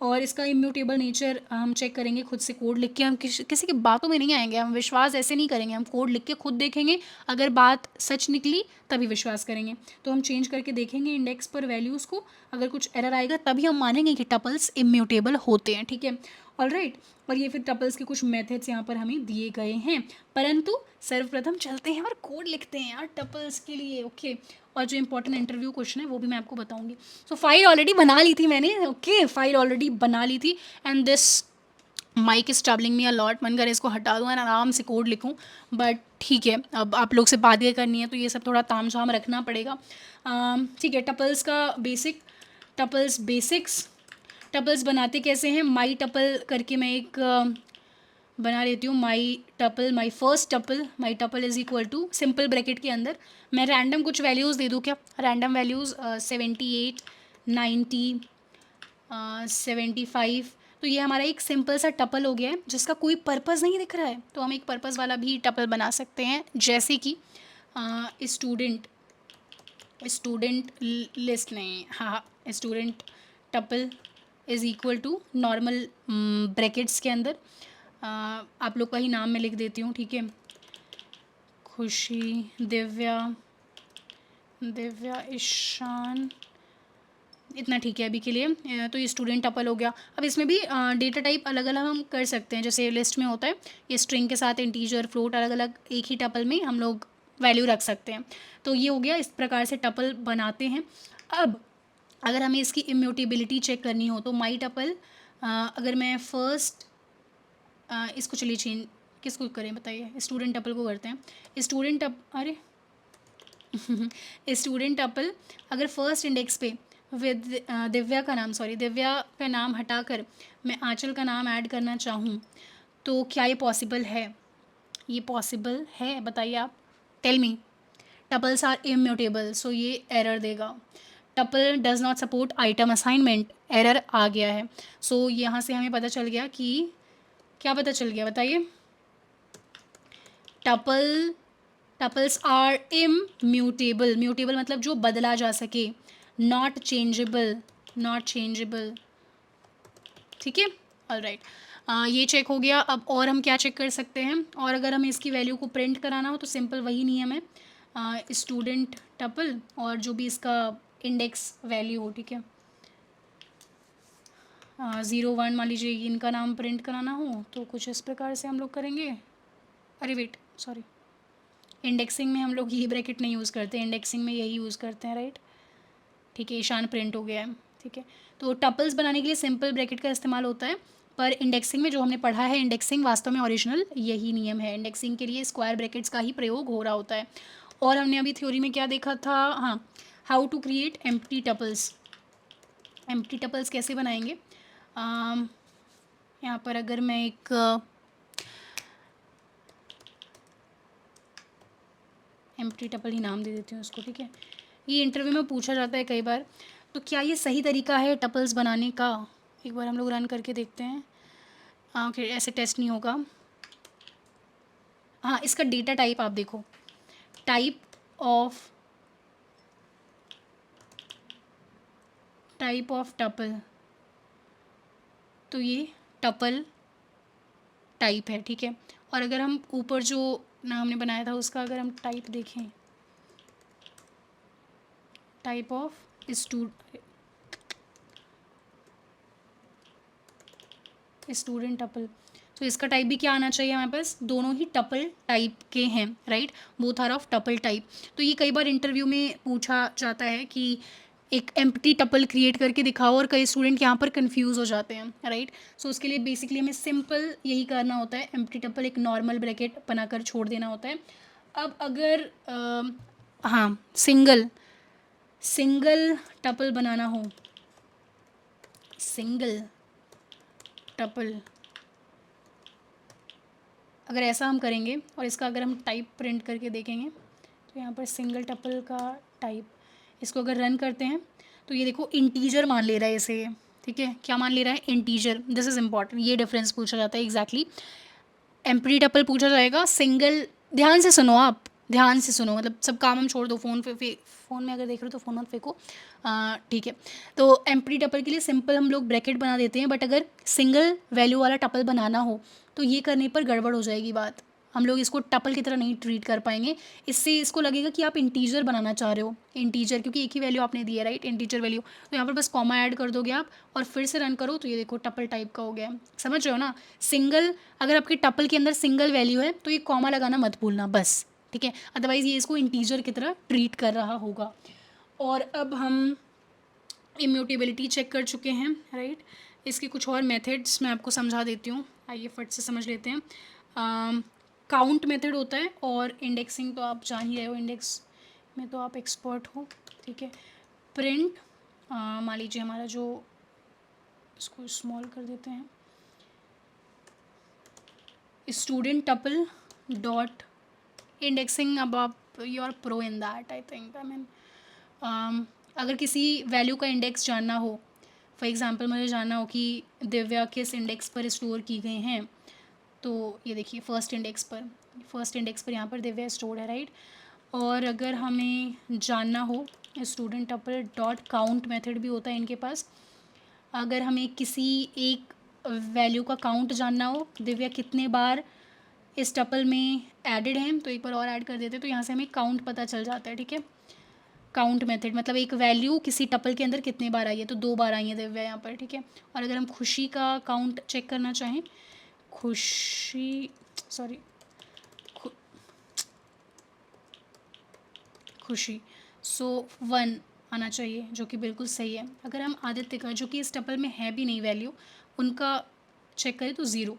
और इसका इम्यूटेबल नेचर हम चेक करेंगे खुद से कोड लिख के। हम किसी की बातों में नहीं आएंगे, हम विश्वास ऐसे नहीं करेंगे, हम कोड लिख के खुद देखेंगे, अगर बात सच निकली तभी विश्वास करेंगे। तो हम चेंज करके देखेंगे इंडेक्स पर वैल्यूज़ को, अगर कुछ एरर आएगा तभी हम मानेंगे कि टपल्स इम्यूटेबल होते हैं, ठीक है? ऑलराइट। और ये फिर टपल्स के कुछ मेथड्स यहाँ पर हमें दिए गए हैं, परंतु सर्वप्रथम चलते हैं और कोड लिखते हैं यार टपल्स के लिए, ओके? और जो इंपॉर्टेंट इंटरव्यू क्वेश्चन है वो भी मैं आपको बताऊंगी। सो फाइल ऑलरेडी बना ली थी मैंने, ओके, फाइल ऑलरेडी बना ली थी, and this mike is troubling me a lot. मन करे इसको हटा दूँ और आराम से कोड लिखूँ, बट ठीक है, अब आप लोग से बातें करनी है तो ये सब थोड़ा तामझाम रखना पड़ेगा। ठीक है, टपल्स का बेसिक, टपल्स बेसिक्स, टपल्स बनाते कैसे हैं? माई टपल करके मैं एक बना लेती हूँ। My tuple, my first tuple, my tuple is equal to, simple bracket के अंदर मैं रैंडम कुछ वैल्यूज़ दे दूँ क्या? रैंडम वैल्यूज़ 78, 90, 75, तो ये हमारा एक सिंपल सा टपल हो गया है जिसका कोई पर्पज़ नहीं दिख रहा है, तो हम एक पर्पज़ वाला भी टपल बना सकते हैं, जैसे कि स्टूडेंट स्टूडेंट लिस्ट नहीं, हाँ, student tuple is equal to normal brackets के अंदर आप लोग का ही नाम मैं लिख देती हूँ, ठीक है, खुशी, दिव्या, ईशान, इतना ठीक है अभी के लिए। तो ये स्टूडेंट टपल हो गया। अब इसमें भी डेटा टाइप अलग अलग हम कर सकते हैं, जैसे लिस्ट में होता है ये स्ट्रिंग के साथ इंटीजर, फ्लोट, अलग अलग एक ही टपल में हम लोग वैल्यू रख सकते हैं। तो ये हो गया, इस प्रकार से टपल बनाते हैं। अब अगर हमें इसकी इम्यूटेबिलिटी चेक करनी हो तो माई टपल, अगर मैं फर्स्ट इसको चलिए चेंज किसको करें बताइए, स्टूडेंट टपल को करते हैं। स्टूडेंट अरे स्टूडेंट टपल अगर फर्स्ट इंडेक्स पे विद दिव्या का नाम हटाकर मैं आंचल का नाम ऐड करना चाहूँ तो क्या ये पॉसिबल है? ये पॉसिबल है, बताइए आप, tell me. Tuples are immutable, so ये एरर देगा। Tuple does not support item assignment, error आ गया है। सो यहाँ से हमें पता चल गया कि क्या पता चल गया बताइए, टपल्स आर इम्यूटेबल, म्यूटेबल मतलब जो बदला जा सके, नॉट चेंजेबल, ठीक है, ऑलराइट। ये चेक हो गया। अब और हम क्या चेक कर सकते हैं, और अगर हमें इसकी वैल्यू को प्रिंट कराना हो तो सिंपल वही नियम है, स्टूडेंट टपल और जो भी इसका इंडेक्स वैल्यू हो, ठीक है, 0 1 मान लीजिए इनका नाम प्रिंट कराना हो तो कुछ इस प्रकार से हम लोग करेंगे। अरे वेट, सॉरी, इंडेक्सिंग में हम लोग ये ब्रैकेट नहीं यूज़ करते, इंडेक्सिंग में यही यूज़ करते हैं, राइट, ठीक है, ईशान प्रिंट हो गया है, ठीक है। तो टपल्स बनाने के लिए सिंपल ब्रैकेट का इस्तेमाल होता है, पर इंडेक्सिंग में जो हमने पढ़ा है, इंडेक्सिंग वास्तव में ओरिजिनल यही नियम है, इंडेक्सिंग के लिए स्क्वायर ब्रैकेट्स का ही प्रयोग हो रहा होता है। और हमने अभी थ्योरी में क्या देखा था, हाँ, how to create empty tuples कैसे बनाएंगे। यहाँ पर अगर मैं एक एम्प्टी टपल ही नाम दे देती हूँ उसको, ठीक है, ये इंटरव्यू में पूछा जाता है कई बार, तो क्या ये सही तरीका है टपल्स बनाने का? एक बार हम लोग रन करके देखते हैं। ओके, ऐसे टेस्ट नहीं होगा। हाँ, इसका डेटा टाइप आप देखो, टाइप ऑफ टपल, तो ये टपल टाइप है, ठीक है। और अगर हम ऊपर जो नाम हमने बनाया था उसका अगर हम टाइप देखें, टाइप ऑफ स्टूडेंट टपल, तो इसका टाइप भी क्या आना चाहिए हमारे पास, दोनों ही टपल टाइप के हैं, right, both are of tuple type. तो ये कई बार इंटरव्यू में पूछा जाता है कि एक एम्प्टी टपल क्रिएट करके दिखाओ, और कई स्टूडेंट यहाँ पर कंफ्यूज हो जाते हैं, राइट। सो उसके लिए बेसिकली हमें सिंपल यही करना होता है, एम्प्टी टपल एक नॉर्मल ब्रैकेट बनाकर छोड़ देना होता है। अब अगर हाँ, सिंगल टपल बनाना हो, सिंगल टपल अगर ऐसा हम करेंगे और इसका अगर हम टाइप प्रिंट करके देखेंगे तो यहाँ पर सिंगल टपल का टाइप, इसको अगर रन करते हैं तो ये देखो इंटीजर मान ले रहा है इसे, ठीक है, क्या मान ले रहा है, इंटीजर। दिस इज़ इंपॉर्टेंट, ये डिफरेंस पूछा जाता है एग्जैक्टली। एम्प्टी टपल पूछा जाएगा, सिंगल, ध्यान से सुनो आप, ध्यान से सुनो, मतलब सब काम हम छोड़ दो, फ़ोन में अगर देख रहे हो तो फ़ोन मत फेंको, ठीक है। तो एम्प्टी टपल के लिए सिंपल हम लोग ब्रैकेट बना देते हैं, बट अगर सिंगल वैल्यू वाला टपल बनाना हो तो ये करने पर गड़बड़ हो जाएगी बात, हम लोग इसको टपल की तरह नहीं ट्रीट कर पाएंगे। इससे इसको लगेगा कि आप इंटीजर बनाना चाह रहे हो, इंटीजर, क्योंकि एक ही वैल्यू आपने दी है, राइट, इंटीजर वैल्यू, तो यहाँ पर बस कॉमा ऐड कर दोगे आप और फिर से रन करो तो ये देखो टपल टाइप का हो गया, समझ रहे हो ना। सिंगल, अगर आपके टपल के अंदर सिंगल वैल्यू है तो ये कॉमा लगाना मत भूलना बस, ठीक है, अदरवाइज़ ये इसको इंटीजर की तरह ट्रीट कर रहा होगा। और अब हम इम्यूटेबिलिटी चेक कर चुके हैं, राइट, इसके कुछ और मेथड्स मैं आपको समझा देती हूँ, आइए फट से समझ लेते हैं। काउंट मेथड होता है, और इंडेक्सिंग तो आप जान ही रहे हो, इंडेक्स में तो आप एक्सपर्ट हो, ठीक है। प्रिंट, मान लीजिए हमारा जो, इसको स्मॉल कर देते हैं, स्टूडेंट टपल डॉट इंडेक्सिंग, अब आप you are pro in that, I think, I mean, अगर किसी वैल्यू का इंडेक्स जानना हो, फॉर एग्ज़ाम्पल मुझे जानना हो कि दिव्या किस इंडेक्स पर स्टोर की गई हैं, तो ये देखिए फर्स्ट इंडेक्स पर यहाँ पर दिव्या स्टोर है, राइट। और अगर हमें जानना हो student tuple dot count method भी होता है इनके पास। अगर हमें किसी एक वैल्यू का काउंट जानना हो, दिव्या कितने बार इस टपल में एडेड हैं, तो एक बार और ऐड कर देते हैं, तो यहाँ से हमें काउंट पता चल जाता है, ठीक है। काउंट मेथड मतलब एक वैल्यू किसी टपल के अंदर कितने बार आई है, तो 2 बार आई है दिव्या यहाँ पर, ठीक है। और अगर हम खुशी का काउंट चेक करना चाहें, खुशी सो 1 आना चाहिए, जो कि बिल्कुल सही है। अगर हम आदित्य का, जो कि इस टपल में है भी नहीं वैल्यू, उनका चेक करें तो 0,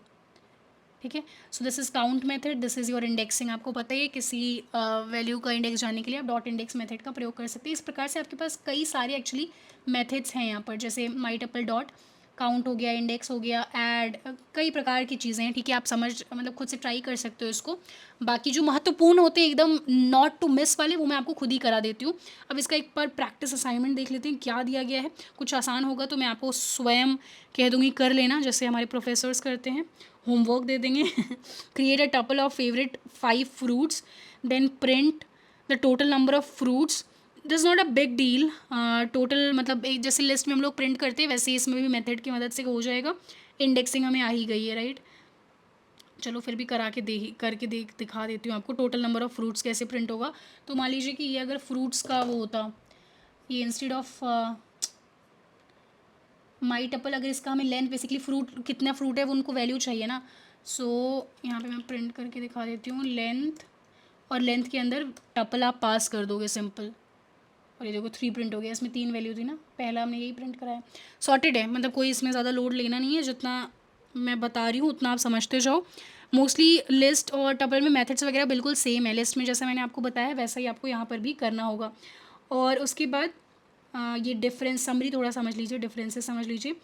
ठीक है। So this is count method, this is your indexing. आपको पता ही है किसी वैल्यू का इंडेक्स जानने के लिए आप डॉट इंडेक्स मेथड का प्रयोग कर सकते हैं। इस प्रकार से आपके पास कई सारे एक्चुअली मेथड्स हैं यहाँ पर, जैसे माई टपल डॉट काउंट हो गया, इंडेक्स हो गया, ऐड, कई प्रकार की चीज़ें हैं, ठीक है। आप मतलब खुद से ट्राई कर सकते हो इसको। बाकी जो महत्वपूर्ण होते हैं एकदम नॉट टू मिस वाले, वो मैं आपको खुद ही करा देती हूँ। अब इसका एक बार प्रैक्टिस असाइनमेंट देख लेते हैं क्या दिया गया है। कुछ आसान होगा तो मैं आपको स्वयं कह दूँगी कर लेना, जैसे हमारे प्रोफेसर्स करते हैं। होमवर्क दे देंगे create a tuple of favourite 5 fruits, then print the total number of fruits. This not a big deal, total मतलब एक जैसे लिस्ट में हम लोग प्रिंट करते हैं वैसे इसमें भी मेथड की मदद से हो जाएगा। इंडेक्सिंग हमें आ ही गई है, राइट। चलो फिर भी करके दिखा देती हूँ आपको टोटल नंबर ऑफ़ फ्रूट्स कैसे प्रिंट होगा। तो मान लीजिए कि ये अगर फ्रूट्स का वो होता, ये इंस्टेड ऑफ माई टपल, अगर इसका हमें लेंथ बेसिकली फ्रूट कितना फ्रूट है वो उनको वैल्यू चाहिए ना। सो यहाँ पे मैं प्रिंट करके दिखा देती हूँ लेंथ, और लेंथ के अंदर टपल आप पास कर दोगे सिंपल, और ये देखो 3 प्रिंट हो गया। इसमें 3 वैल्यू थी ना, पहला हमने यही प्रिंट कराया। सॉर्टेड है, मतलब कोई इसमें ज़्यादा लोड लेना नहीं है, जितना मैं बता रही हूँ उतना आप समझते जाओ। मोस्टली लिस्ट और टपल में मेथड्स वगैरह बिल्कुल सेम है। लिस्ट में जैसा मैंने आपको बताया वैसा ही आपको यहाँ पर भी करना होगा। और उसके बाद ये डिफरेंस समरी थोड़ा समझ लीजिए, डिफरेंसेस समझ लीजिए।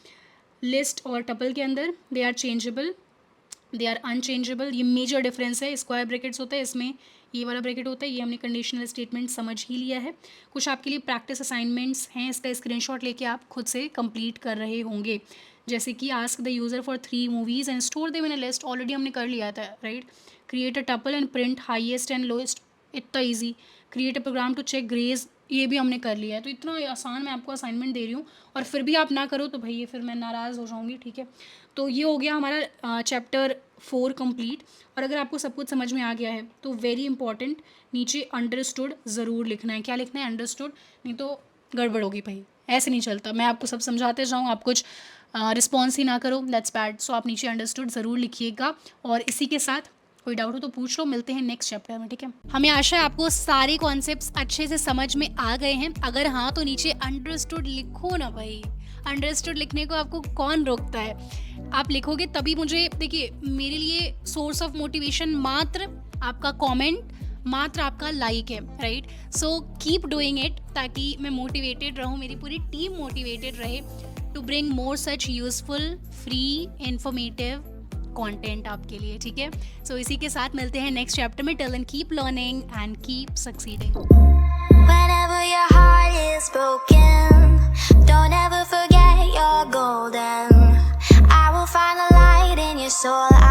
लिस्ट और टपल के अंदर they are changeable, they are unchangeable, ये मेजर डिफरेंस है। स्क्वायर ब्रैकेट्स होता है, इसमें ये वाला ब्रैकेट होता है। ये हमने कंडीशनल स्टेटमेंट समझ ही लिया है। कुछ आपके लिए प्रैक्टिस असाइनमेंट्स हैं, इसका स्क्रीनशॉट लेके आप खुद से कंप्लीट कर रहे होंगे, जैसे कि ask the user for 3 movies and store them in a list, already हमने कर लिया था, right. Create a tuple and print highest and lowest, इतना easy. Create a program to check grades, ये भी हमने कर लिया है। तो इतना आसान मैं आपको असाइनमेंट दे रही हूँ, और फिर भी आप ना करो तो भाई ये फिर मैं नाराज़ हो जाऊँगी, ठीक है। तो ये हो गया हमारा चैप्टर 4 कंप्लीट। और अगर आपको सब कुछ समझ में आ गया है तो वेरी इंपॉर्टेंट, नीचे अंडरस्टूड ज़रूर लिखना है। क्या लिखना है? अंडरस्टूड, नहीं तो गड़बड़ होगी भाई, ऐसे नहीं चलता। मैं आपको सब समझाते जाऊँ, आप कुछ रिस्पॉन्स ही ना करो, दैट्स बैड। सो आप नीचे अंडरस्टूड ज़रूर लिखिएगा। और इसी के साथ कोई डाउट हो तो पूछ लो, मिलते हैं नेक्स्ट चैप्टर में, ठीक है। हमें आशा है आपको सारे कॉन्सेप्ट्स अच्छे से समझ में आ गए हैं। अगर हाँ तो नीचे अंडरस्टूड लिखो ना भाई, अंडरस्टूड लिखने को आपको कौन रोकता है। आप लिखोगे तभी मुझे, देखिए मेरे लिए सोर्स ऑफ मोटिवेशन मात्र आपका कमेंट, मात्र आपका लाइक है, right. So keep doing it, ताकि मैं मोटिवेटेड रहूँ, मेरी पूरी टीम मोटिवेटेड रहे to bring more such useful free informative content आपके लिए, ठीक है। सो इसी के साथ मिलते हैं नेक्स्ट चैप्टर में। Till then keep learning and keep succeeding. Whenever your heart is broken, don't ever forget you're golden. I will find the light in your soul.